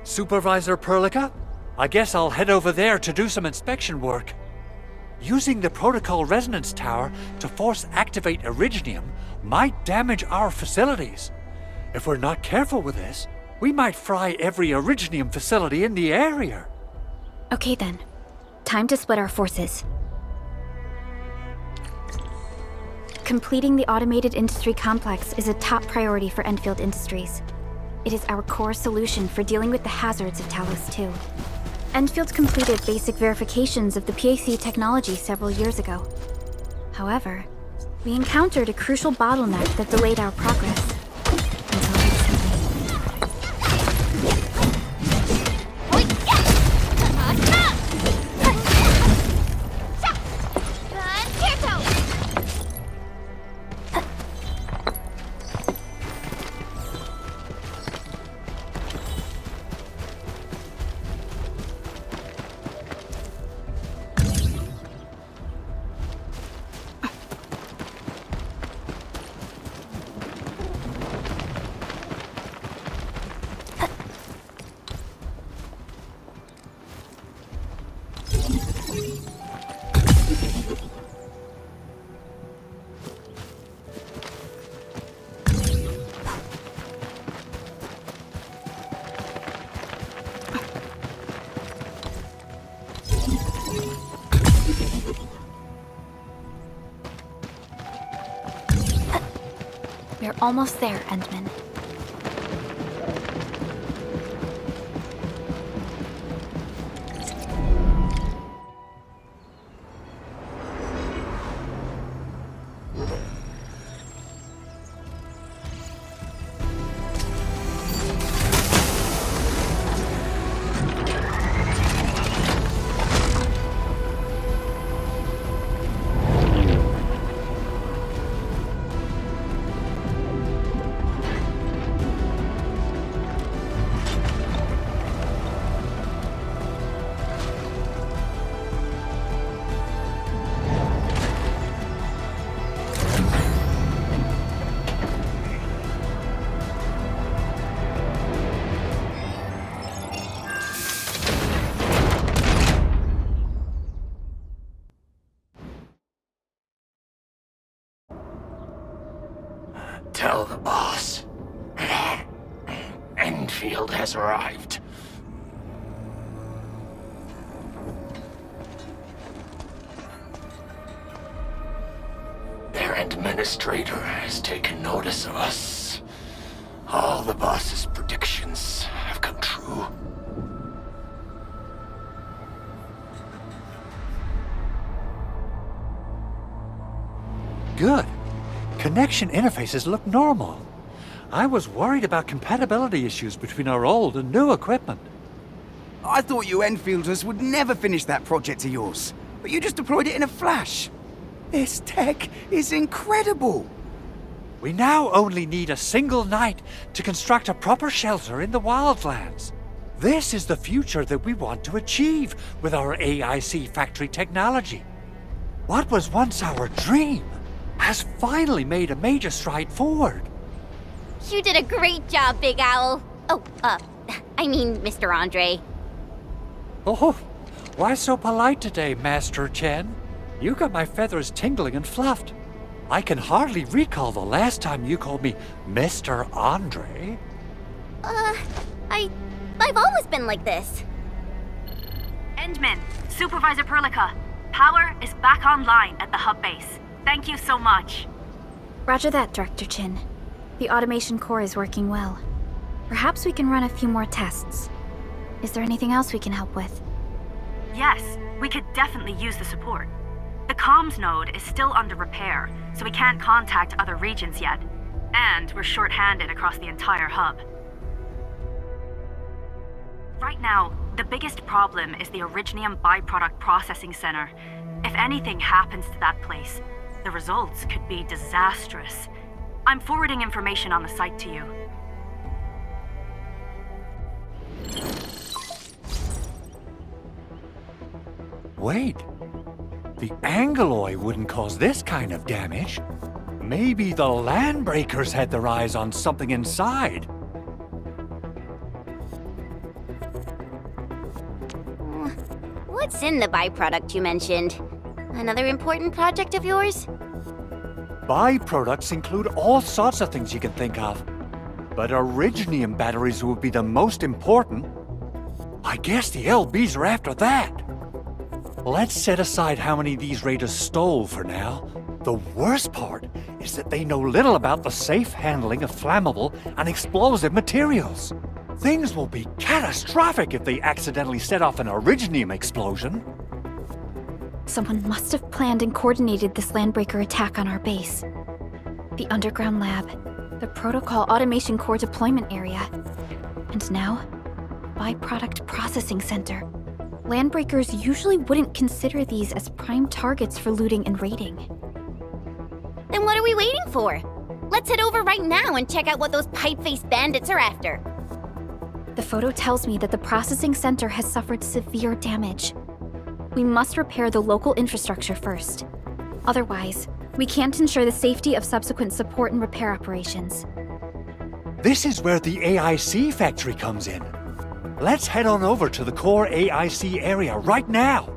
Supervisor Perlica, I guess I'll head over there to do some inspection work. Using the protocol resonance tower to force activate Originium might damage our facilities. If we're not careful with this, we might fry every Originium facility in the area. Okay then. Time to split our forces. Completing the automated industry complex is a top priority for Endfield Industries. It is our core solution for dealing with the hazards of Talos 2. Endfield completed basic verifications of the PAC technology several years ago. However, we encountered a crucial bottleneck that delayed our progress. Until we're almost there, Endman. Tell the boss. Endfield has arrived. Their administrator has taken notice of us. All the boss's predictions have come true. Good. Connection interfaces look normal. I was worried about compatibility issues between our old and new equipment. I thought you Enfielders would never finish that project of yours, but you just deployed it in a flash. This tech is incredible. We now only need a single night to construct a proper shelter in the wildlands. This is the future that we want to achieve with our AIC factory technology. What was once our dream has finally made a major stride forward. You did a great job, Big Owl. Oh, I mean, Mr. Andre. Oh, why so polite today, Master Chen? You got my feathers tingling and fluffed. I can hardly recall the last time you called me Mr. Andre. I've always been like this. Endman, Supervisor Perlica, power is back online at the hub base. Thank you so much. Roger that, Director Chin. The automation core is working well. Perhaps we can run a few more tests. Is there anything else we can help with? Yes, we could definitely use the support. The comms node is still under repair, so we can't contact other regions yet. And we're short-handed across the entire hub. Right now, the biggest problem is the Originium byproduct processing center. If anything happens to that place, the results could be disastrous. I'm forwarding information on the site to you. Wait. The Angeloy wouldn't cause this kind of damage. Maybe the Landbreakers had their eyes on something inside. What's in the byproduct you mentioned? Another important project of yours? Byproducts include all sorts of things you can think of. But Originium batteries would be the most important. I guess the LBs are after that. Let's set aside how many these raiders stole for now. The worst part is that they know little about the safe handling of flammable and explosive materials. Things will be catastrophic if they accidentally set off an Originium explosion. Someone must have planned and coordinated this landbreaker attack on our base. The underground lab, the protocol automation core deployment area, and now, byproduct processing center. Landbreakers usually wouldn't consider these as prime targets for looting and raiding. Then what are we waiting for? Let's head over right now and check out what those pipe-faced bandits are after. The photo tells me that the processing center has suffered severe damage. We must repair the local infrastructure first. Otherwise, we can't ensure the safety of subsequent support and repair operations. This is where the AIC factory comes in. Let's head on over to the core AIC area right now.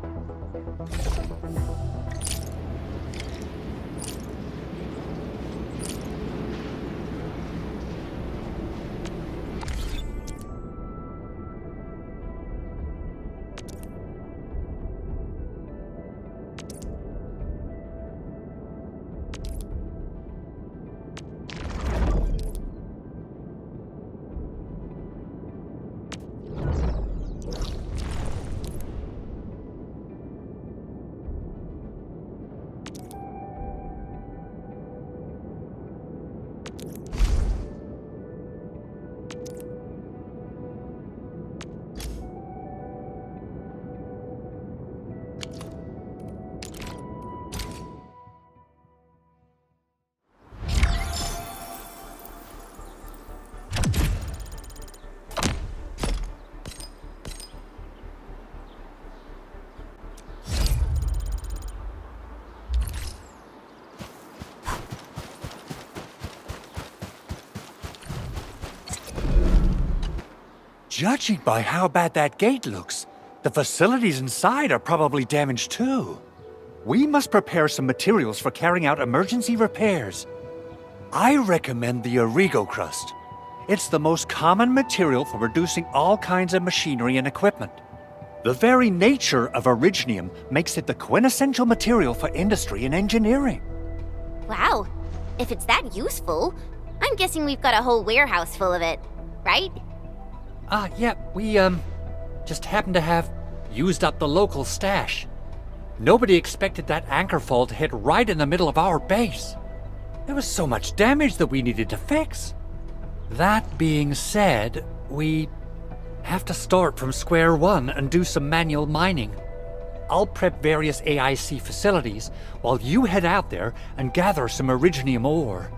Judging by how bad that gate looks, the facilities inside are probably damaged too. We must prepare some materials for carrying out emergency repairs. I recommend the Origo crust. It's the most common material for producing all kinds of machinery and equipment. The very nature of Originium makes it the quintessential material for industry and engineering. Wow, if it's that useful, I'm guessing we've got a whole warehouse full of it, right? Yeah, we, just happen to have used up the local stash. Nobody expected that anchor fall to hit right in the middle of our base. There was so much damage that we needed to fix. That being said, we have to start from square one and do some manual mining. I'll prep various AIC facilities while you head out there and gather some Originium ore.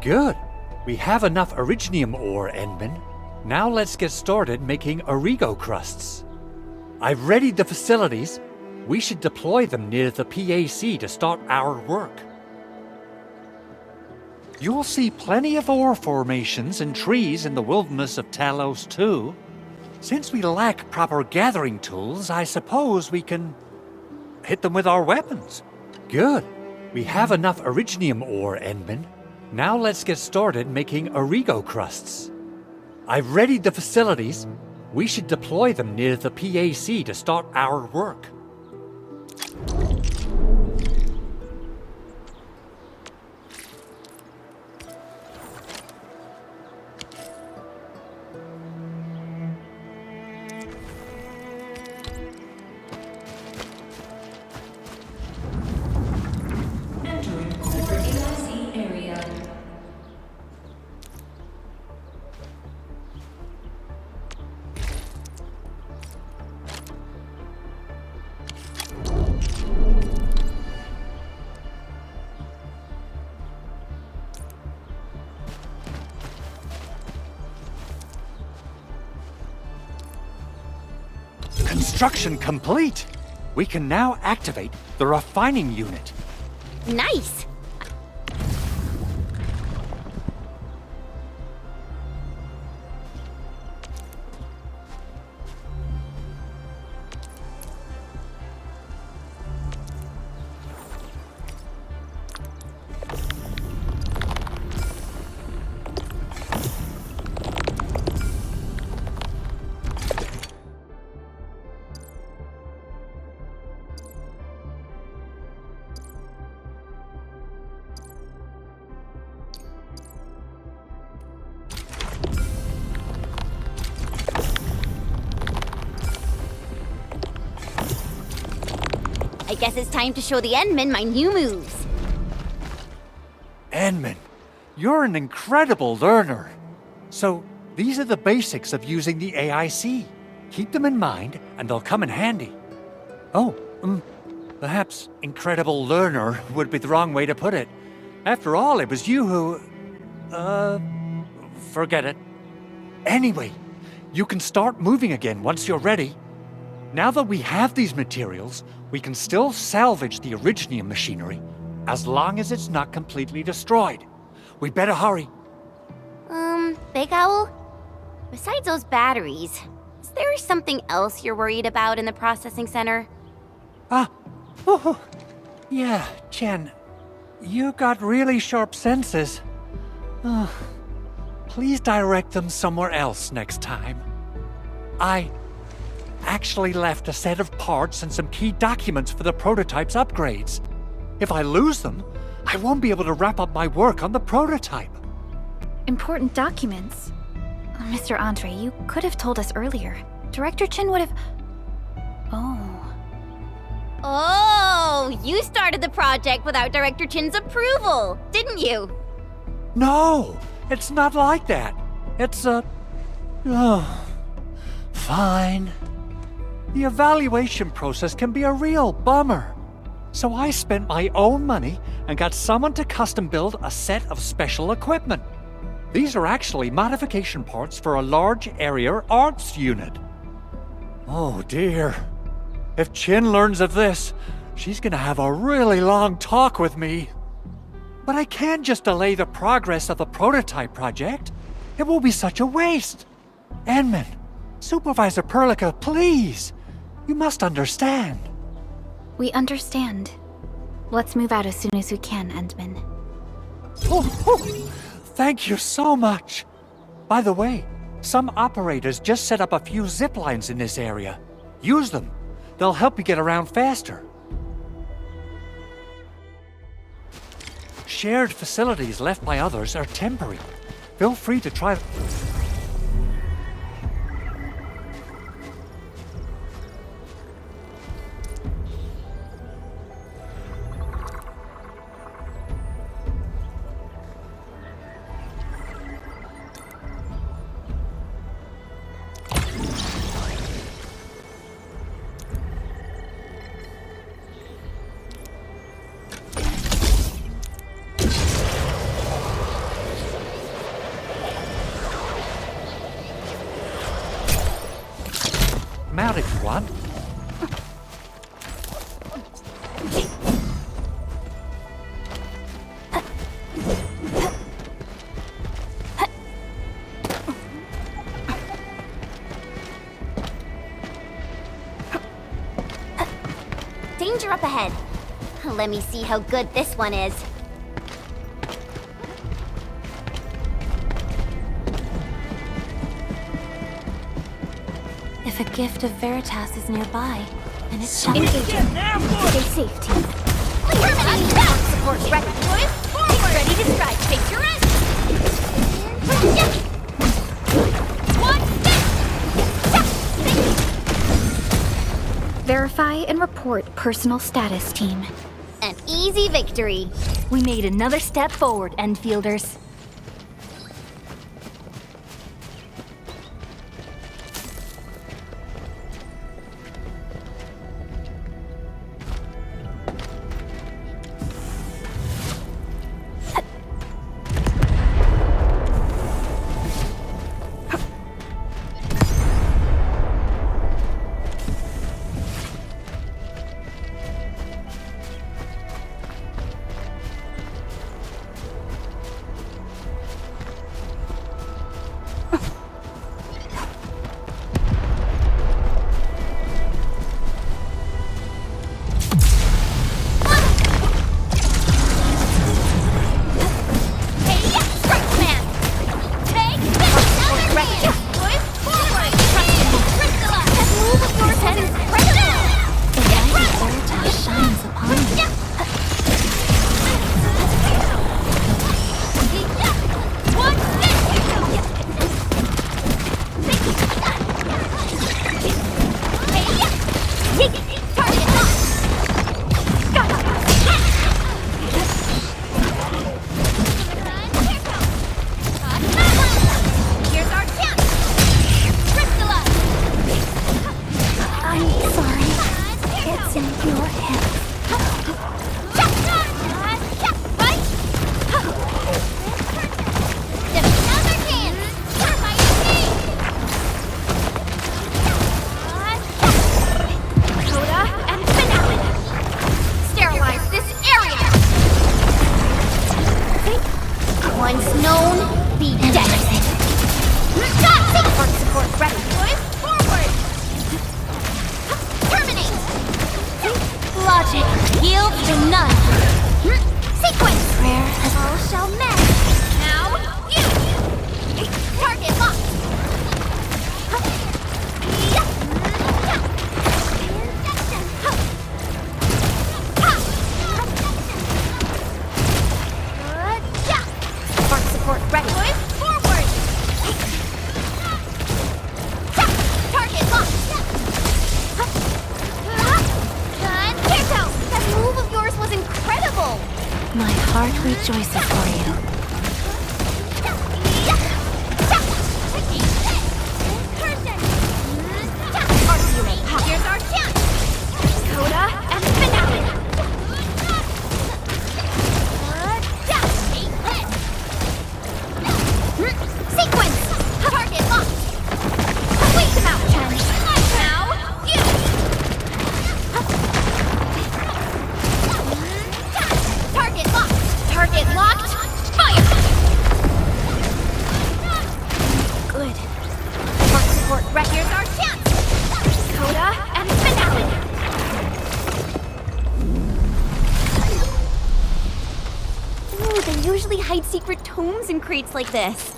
Good. We have enough Originium ore, Endman. Now let's get started making Origo crusts. I've readied the facilities. We should deploy them near the PAC to start our work. You'll see plenty of ore formations and trees in the wilderness of Talos too. Since we lack proper gathering tools, I suppose we can hit them with our weapons. Good. We have enough Originium ore, Endman. Now let's get started making Origo crusts. I've readied the facilities. We should deploy them near the PAC to start our work. Construction complete! We can now activate the refining unit. Nice! I guess it's time to show the Endmen my new moves. Endman, you're an incredible learner. So, these are the basics of using the AIC. Keep them in mind, and they'll come in handy. Oh, perhaps incredible learner would be the wrong way to put it. After all, it was you who... forget it. Anyway, you can start moving again once you're ready. Now that we have these materials, we can still salvage the Originium machinery, as long as it's not completely destroyed. We better hurry. Big Owl? Besides those batteries, is there something else you're worried about in the processing center? Yeah, Chen. You got really sharp senses. Please direct them somewhere else next time. I actually left a set of parts and some key documents for the prototype's upgrades. If I lose them, I won't be able to wrap up my work on the prototype. Important documents? Mr. Andre, you could have told us earlier. Director Chin would have... Oh, you started the project without Director Chin's approval, didn't you? No, it's not like that. It's fine. The evaluation process can be a real bummer. So I spent my own money and got someone to custom build a set of special equipment. These are actually modification parts for a large area arts unit. Oh dear. If Chin learns of this, she's gonna have a really long talk with me. But I can't just delay the progress of the prototype project. It will be such a waste. Endman, Supervisor Perlica, please. You must understand. We understand. Let's move out as soon as we can, Endman. Thank you so much. By the way, some operators just set up a few zip lines in this area. Use them. They'll help you get around faster. Shared facilities left by others are temporary. Feel free to try... Mount if you want. Danger up ahead. Let me see how good this one is. If a gift of Veritas is nearby, and it's Stay safe, team. Support record, boys. Get ready to strike. Face your rest. Verify and report personal status, team. An easy victory. We made another step forward, Enfielders. It's in your hands. Right? Another chance! You're my escape! Coda and finale! Sterilize this area! Once known, be dead. Support, support, ready. Forward! Terminate! Logic yields to none. Sequence! Prayer has All shall mend. Now, you! Target locked! Support, support, ready. Forward! Target locked! Kirito! That move of yours was incredible! my heart rejoices for you. Here's our chance! Coda and finale! Sequence! Target locked! Wait them out, Chen! Now, you! Target locked! Target locked! Fire! Good. Support, right here's our chance! Coda and finale! Ooh, they usually hide secret tomes in crates like this.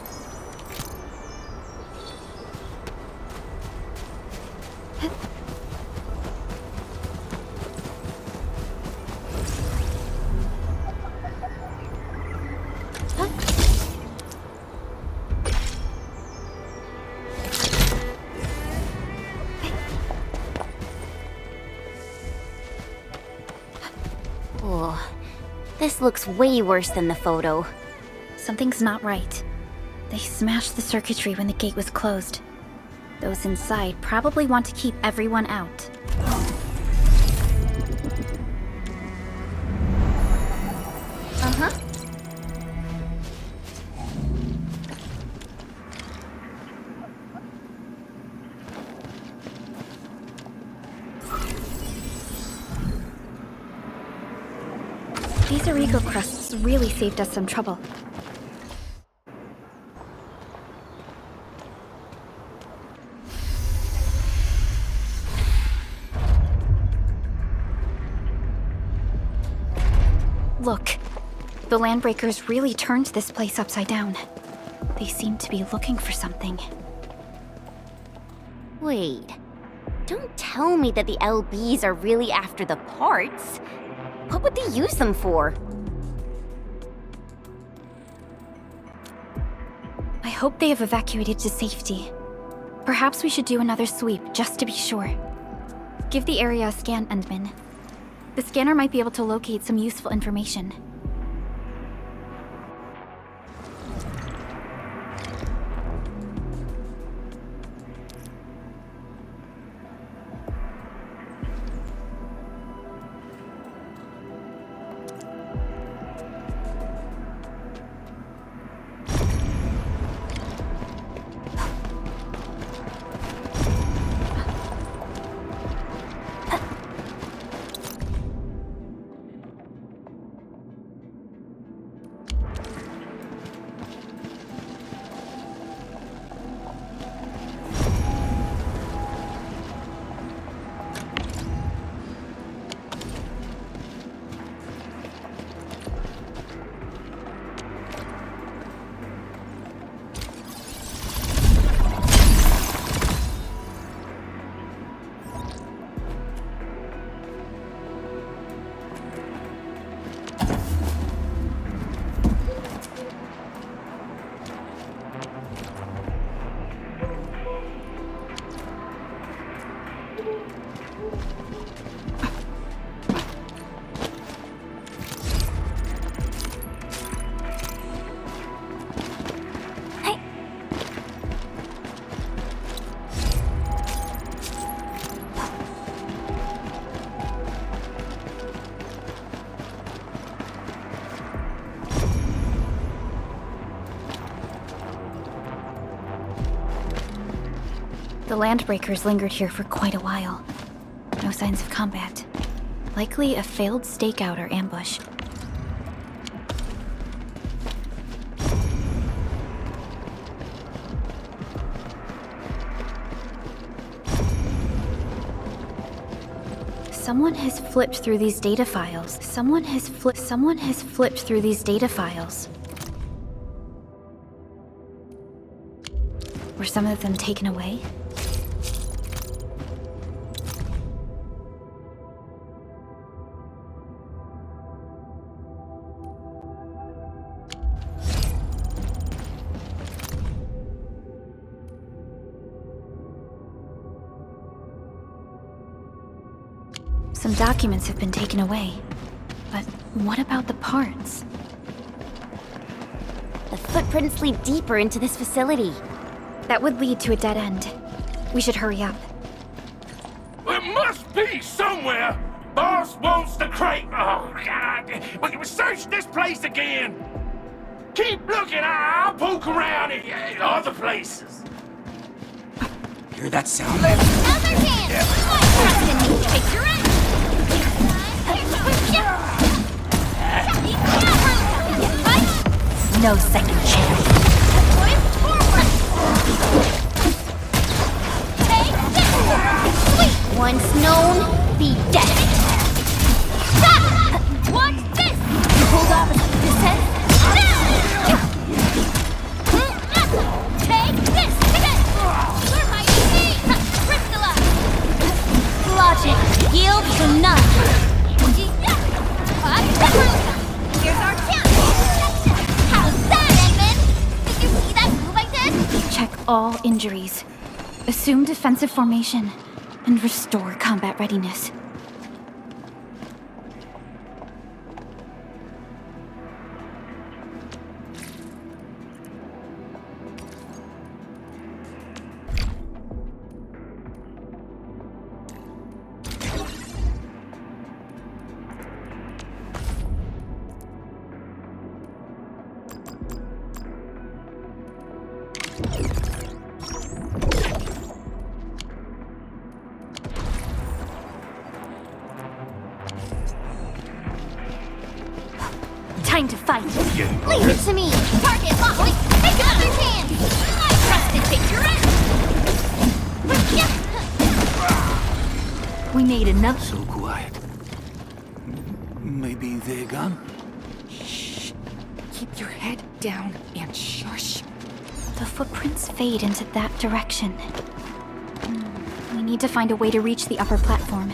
Oh, this looks way worse than the photo. Something's not right. They smashed the circuitry when the gate was closed. Those inside probably want to keep everyone out. Uh-huh. These Arigo crusts really saved us some trouble. Look, the Landbreakers really turned this place upside down. They seem to be looking for something. Wait, don't tell me that the LBs are really after the parts. What would they use them for? I hope they have evacuated to safety. Perhaps we should do another sweep, just to be sure. Give the area a scan, Endman. The scanner might be able to locate some useful information. The landbreakers lingered here for quite a while. No signs of combat. Likely a failed stakeout or ambush. Someone has flipped through these data files. Someone has flipped through these data files. Were some of them taken away? Some documents have been taken away. But what about the parts? The footprints lead deeper into this facility. That would lead to a dead end. We should hurry up. There must be somewhere! Boss wants the crate! Oh, God! We can search this place again! Keep looking, I'll poke around in other places. Hear that sound? Other hand! My destiny picture it! No second chance. Take this! Once known, be dead. Stop! Watch this! You hold off this head. Take this! Where might you be? Crystallize! Logic yields to none. Here's our chance! How's that, Edmund? Did you see that move I did? Check all injuries. Assume defensive formation. And restore combat readiness. Time to fight. Leave it to me. Target locked. Take another chance. I trusted picture it. We made enough. So quiet. Maybe they're gone? Shh. Keep your head down and shush. The footprints fade into that direction. We need to find a way to reach the upper platform.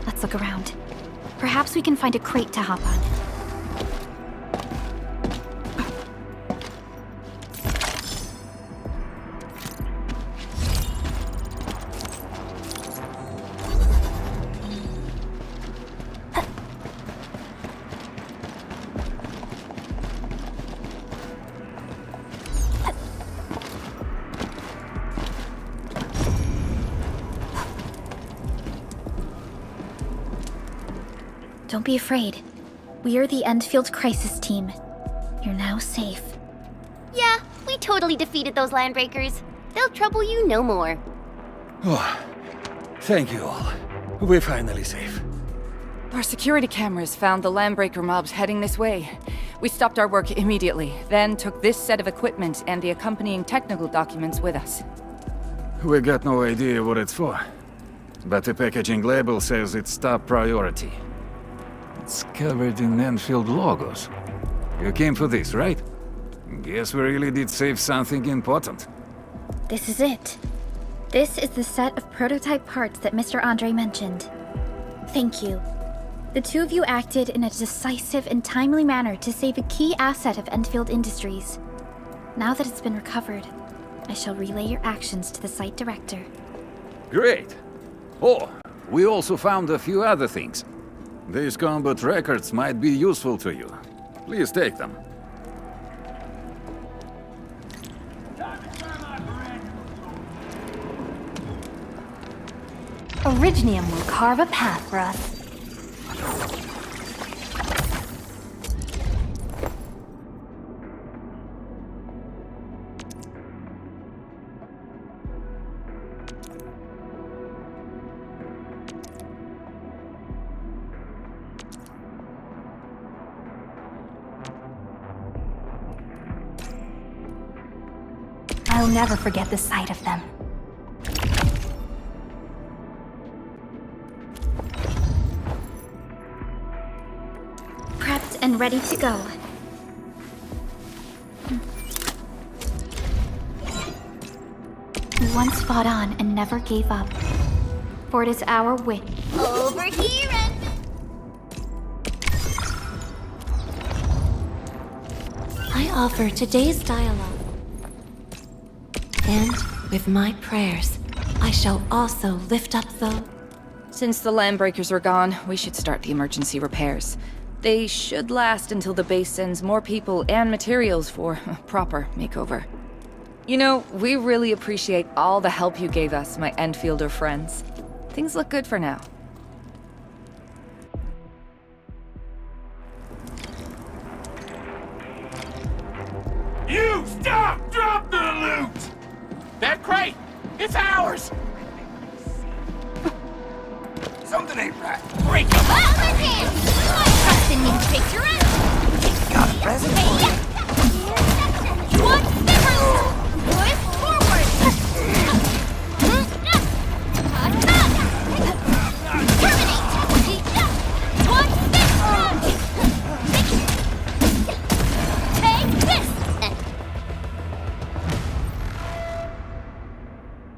Let's look around. Perhaps we can find a crate to hop on. Don't be afraid. We are the Endfield crisis team. You're now safe. Yeah, we totally defeated those landbreakers. They'll trouble you no more. Oh, thank you all. We're finally safe. Our security cameras found the landbreaker mobs heading this way. We stopped our work immediately, then took this set of equipment and the accompanying technical documents with us. We got no idea what it's for. But the packaging label says it's top priority. It's covered in Endfield logos. You came for this, right? Guess we really did save something important. This is it. This is the set of prototype parts that Mr. Andre mentioned. Thank you. The two of you acted in a decisive and timely manner to save a key asset of Endfield Industries. Now that it's been recovered, I shall relay your actions to the site director. Great. Oh, we also found a few other things. These combat records might be useful to you. Please take them. Originium will carve a path for us. I'll never forget the sight of them. Prepped and ready to go. We once fought on and never gave up. For it is our win. Over here and... I offer today's dialogue. And with my prayers, I shall also lift up the... Since the Landbreakers are gone, we should start the emergency repairs. They should last until the base sends more people and materials for a proper makeover. You know, we really appreciate all the help you gave us, my Endfielder friends. Things look good for now. You stop! Drop the loot! That crate! It's ours! Something ain't right. Break him! Well, again! Trust in me, picture it! Got a present for you. One different! Push forward! Terminate! One different! Take this!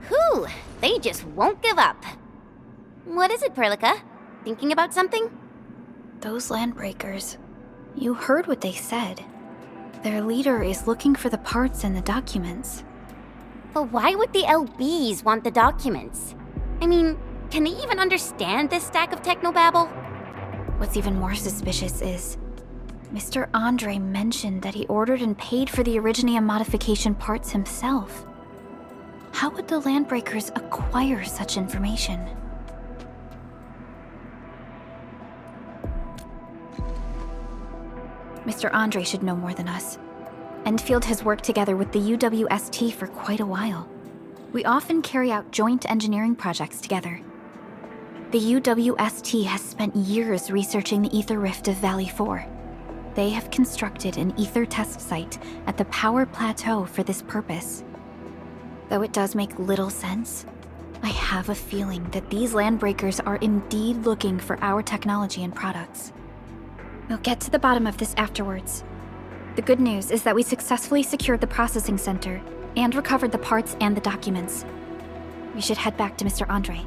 Whew, they just won't give up. What is it, Perlica? Thinking about something? Those Landbreakers. You heard what they said. Their leader is looking for the parts and the documents. But why would the LBs want the documents? I mean, can they even understand this stack of technobabble? What's even more suspicious is... Mr. Andre mentioned that he ordered and paid for the Originium modification parts himself. How would the Landbreakers acquire such information? Mr. Andre should know more than us. Endfield has worked together with the UWST for quite a while. We often carry out joint engineering projects together. The UWST has spent years researching the ether rift of Valley 4. They have constructed an ether test site at the Power Plateau for this purpose. Though it does make little sense, I have a feeling that these Landbreakers are indeed looking for our technology and products. We'll get to the bottom of this afterwards. The good news is that we successfully secured the processing center and recovered the parts and the documents. We should head back to Mr. Andre.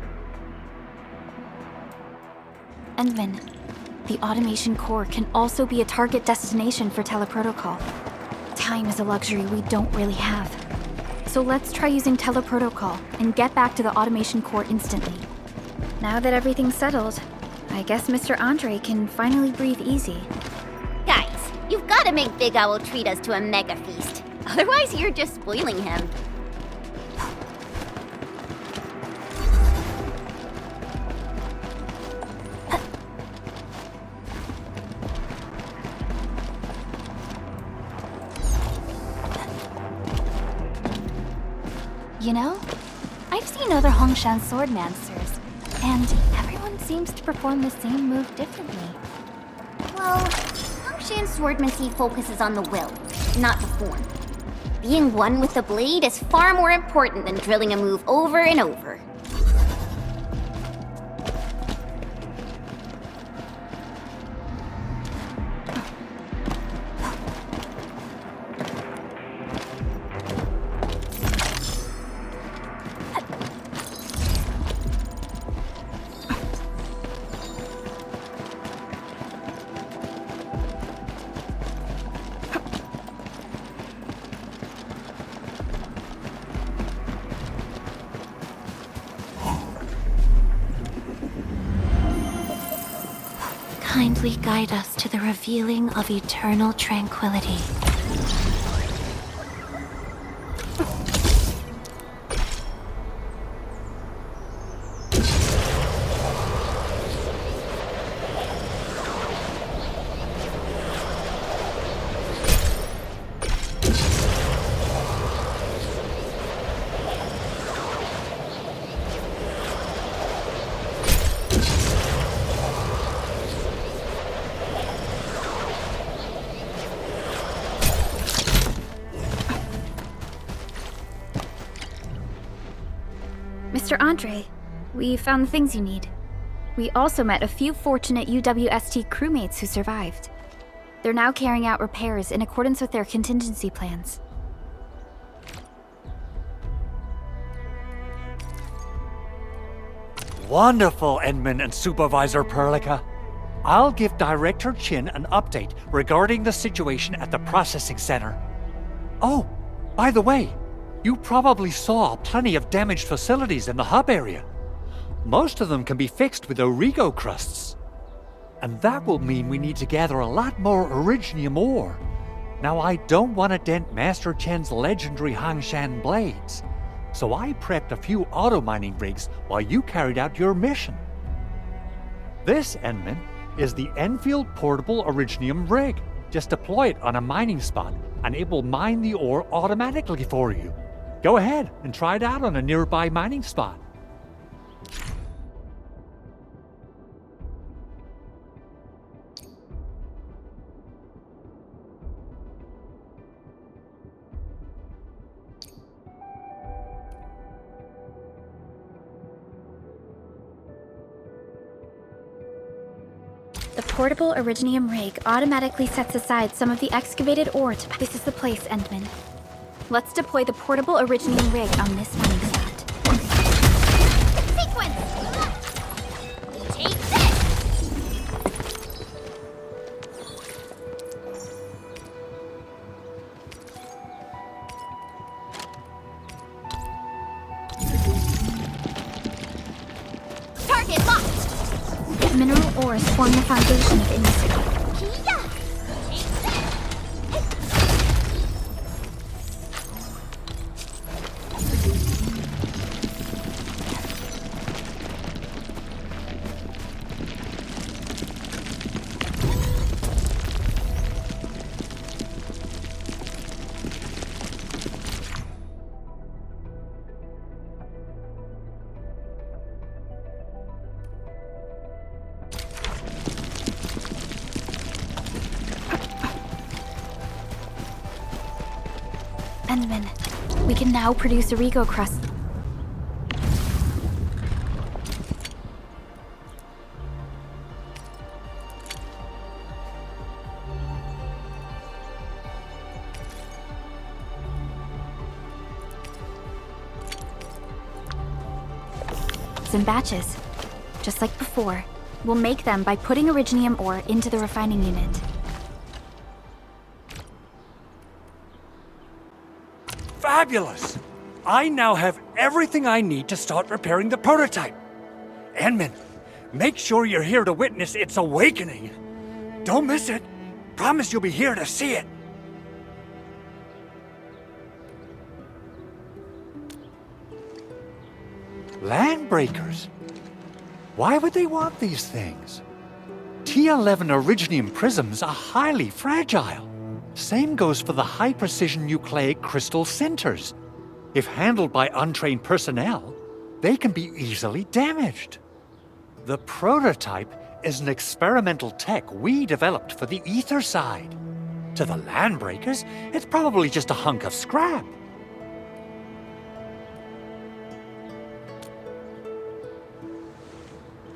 Endman, the automation core can also be a target destination for teleprotocol. Time is a luxury we don't really have. So let's try using teleprotocol and get back to the automation core instantly. Now that everything's settled, I guess Mr. Andre can finally breathe easy. Guys, you've got to make Big Owl treat us to a mega feast. Otherwise, you're just spoiling him. You know, I've seen other Hongshan swordmasters, and everyone seems to perform the same move differently. Well, Hongshan swordmancy focuses on the will, not the form. Being one with the blade is far more important than drilling a move over and over. Kindly guide us to the revealing of eternal tranquility. Mr. Andre, we found the things you need. We also met a few fortunate UWST crewmates who survived. They're now carrying out repairs in accordance with their contingency plans. Wonderful, Edmund and Supervisor Perlica. I'll give Director Chin an update regarding the situation at the processing center. Oh, by the way, you probably saw plenty of damaged facilities in the hub area. Most of them can be fixed with Origo crusts. And that will mean we need to gather a lot more Originium ore. Now, I don't want to dent Master Chen's legendary Hangshan blades, so I prepped a few auto-mining rigs while you carried out your mission. This, Enman, is the Endfield Portable Originium rig. Just deploy it on a mining spot, and it will mine the ore automatically for you. Go ahead and try it out on a nearby mining spot. The portable Originium rig automatically sets aside some of the excavated ore to... This is the place, Endman. Let's deploy the portable Originium rig on this mining spot. Sequence! Take this! Target locked! Mineral ores form the foundation of industry. Endman, we can now produce Origo crust. It's in batches. Just like before, we'll make them by putting Originium ore into the refining unit. Fabulous! I now have everything I need to start repairing the prototype. Enman, make sure you're here to witness its awakening. Don't miss it. Promise you'll be here to see it. Landbreakers? Why would they want these things? T11 Originium prisms are highly fragile. Same goes for the high-precision nucleic crystal centers. If handled by untrained personnel, they can be easily damaged. The prototype is an experimental tech we developed for the ether side. To the Landbreakers, it's probably just a hunk of scrap.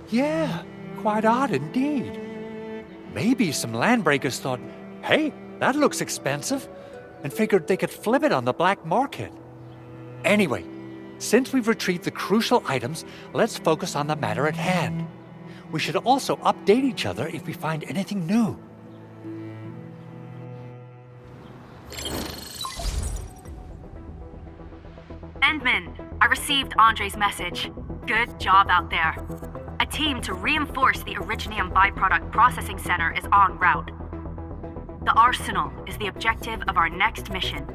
Yeah, quite odd indeed. Maybe some Landbreakers thought, hey, that looks expensive, and figured they could flip it on the black market. Anyway, since we've retrieved the crucial items, let's focus on the matter at hand. We should also update each other if we find anything new. Endman, I received Andre's message. Good job out there. A team to reinforce the Originium byproduct processing center is en route. The Arsenal is the objective of our next mission.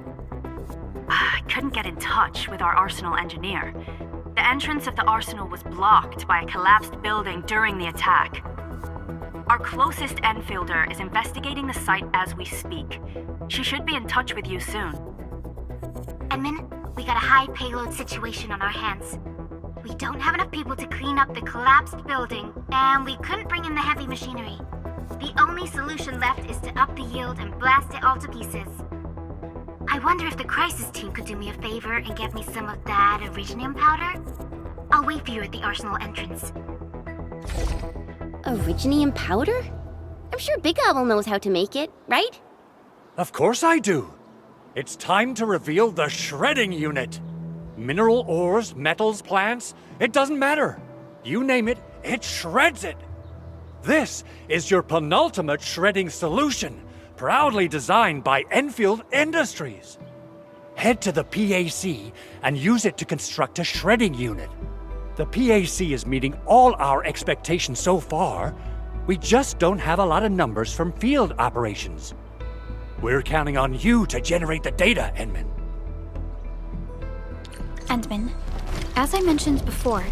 I couldn't get in touch with our Arsenal engineer. The entrance of the Arsenal was blocked by a collapsed building during the attack. Our closest Enfielder is investigating the site as we speak. She should be in touch with you soon. Edmund, we got a high payload situation on our hands. We don't have enough people to clean up the collapsed building, and we couldn't bring in the heavy machinery. The only solution left is to up the yield and blast it all to pieces. I wonder if the crisis team could do me a favor and get me some of that Originium powder? I'll wait for you at the arsenal entrance. Originium powder? I'm sure Big Owl knows how to make it, right? Of course I do. It's time to reveal the shredding unit. Mineral ores, metals, plants, it doesn't matter. You name it, it shreds it. This is your penultimate shredding solution, proudly designed by Endfield Industries. Head to the PAC and use it to construct a shredding unit. The PAC is meeting all our expectations so far. We just don't have a lot of numbers from field operations. We're counting on you to generate the data, Endman. Endman, as I mentioned before,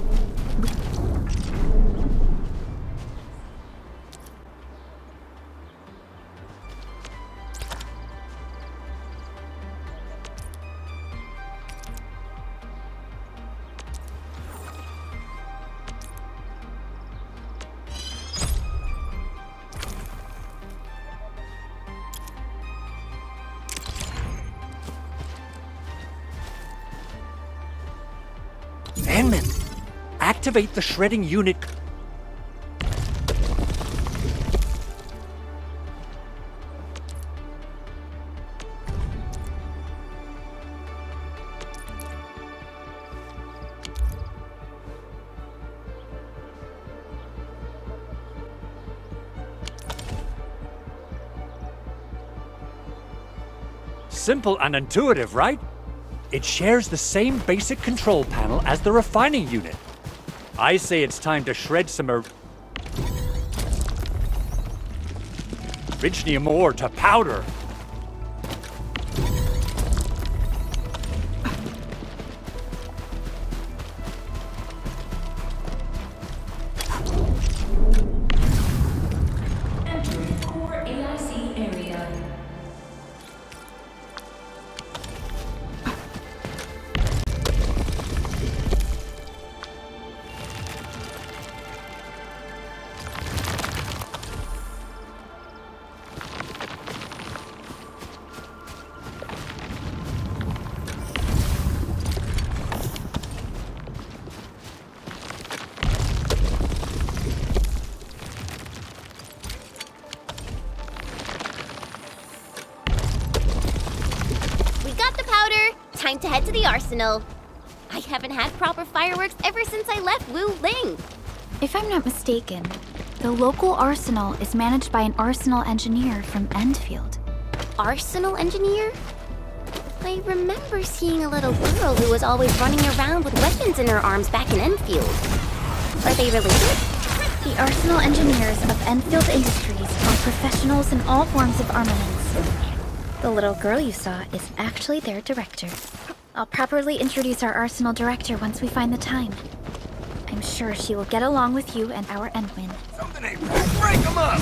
Endman, activate the shredding unit. Simple and intuitive, right? It shares the same basic control panel as the refining unit. I say it's time to shred some Originium ore to powder. Entering core AIC area. Time to head to the arsenal. I haven't had proper fireworks ever since I left Wu Ling. if I'm not mistaken, the local arsenal is managed by an arsenal engineer from Endfield. Arsenal engineer? I remember seeing a little girl who was always running around with weapons in her arms back in Endfield. Are they related? The arsenal engineers of Endfield Industries are professionals in all forms of armaments. The little girl you saw is actually their director. I'll properly introduce our arsenal director once we find the time. I'm sure she will get along with you and our Endwin. Something ain't right. Break them up!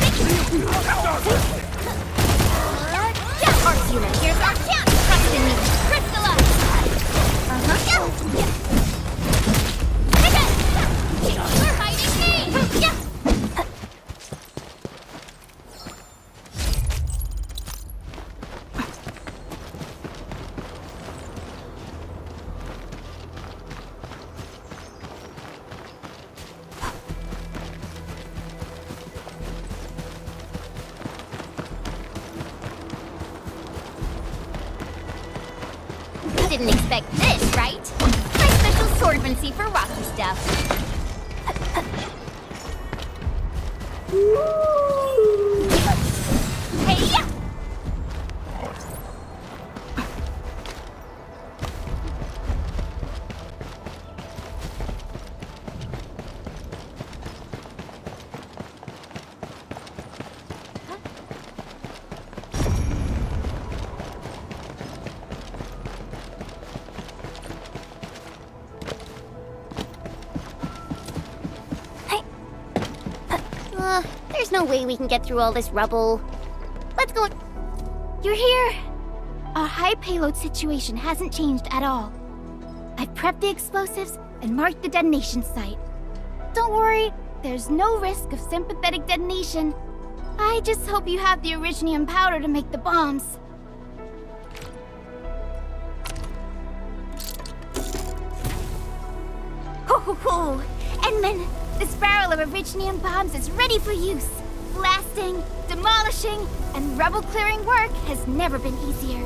Yeah, Arts unit, here's our chance! Trust in me! Crystallize! We're hiding me! Yeah! Didn't expect this, right? My special swordmancy for rocky stuff. Hey, yeah! There's no way we can get through all this rubble. Let's go. You're here! Our high payload situation hasn't changed at all. I've prepped the explosives and marked the detonation site. Don't worry, there's no risk of sympathetic detonation. I just hope you have the originium powder to make the bombs. Ooh. And then this barrel of Originium bombs is ready for use. Blasting, demolishing, and rubble-clearing work has never been easier.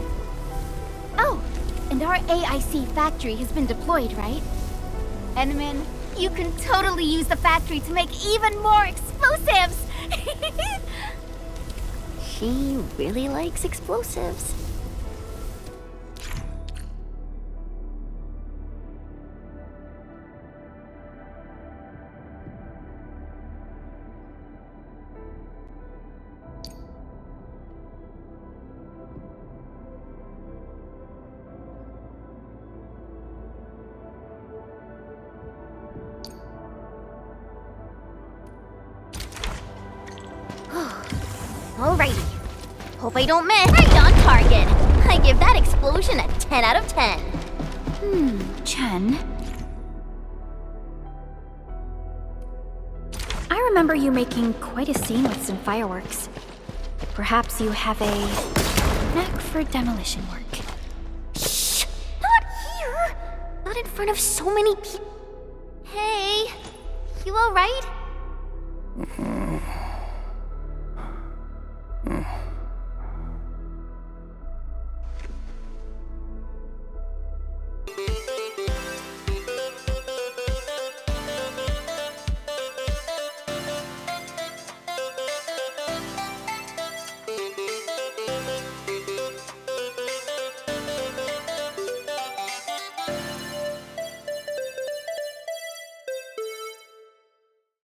Oh, and our AIC factory has been deployed, right? Enman, you can totally use the factory to make even more explosives! She really likes explosives. Alrighty. Hope I don't miss. Right on target. I give that explosion a 10 out of 10. Chen. I remember you making quite a scene with some fireworks. Perhaps you have a knack for demolition work. Shh! Not here! Not in front of so many people. Hey, you alright?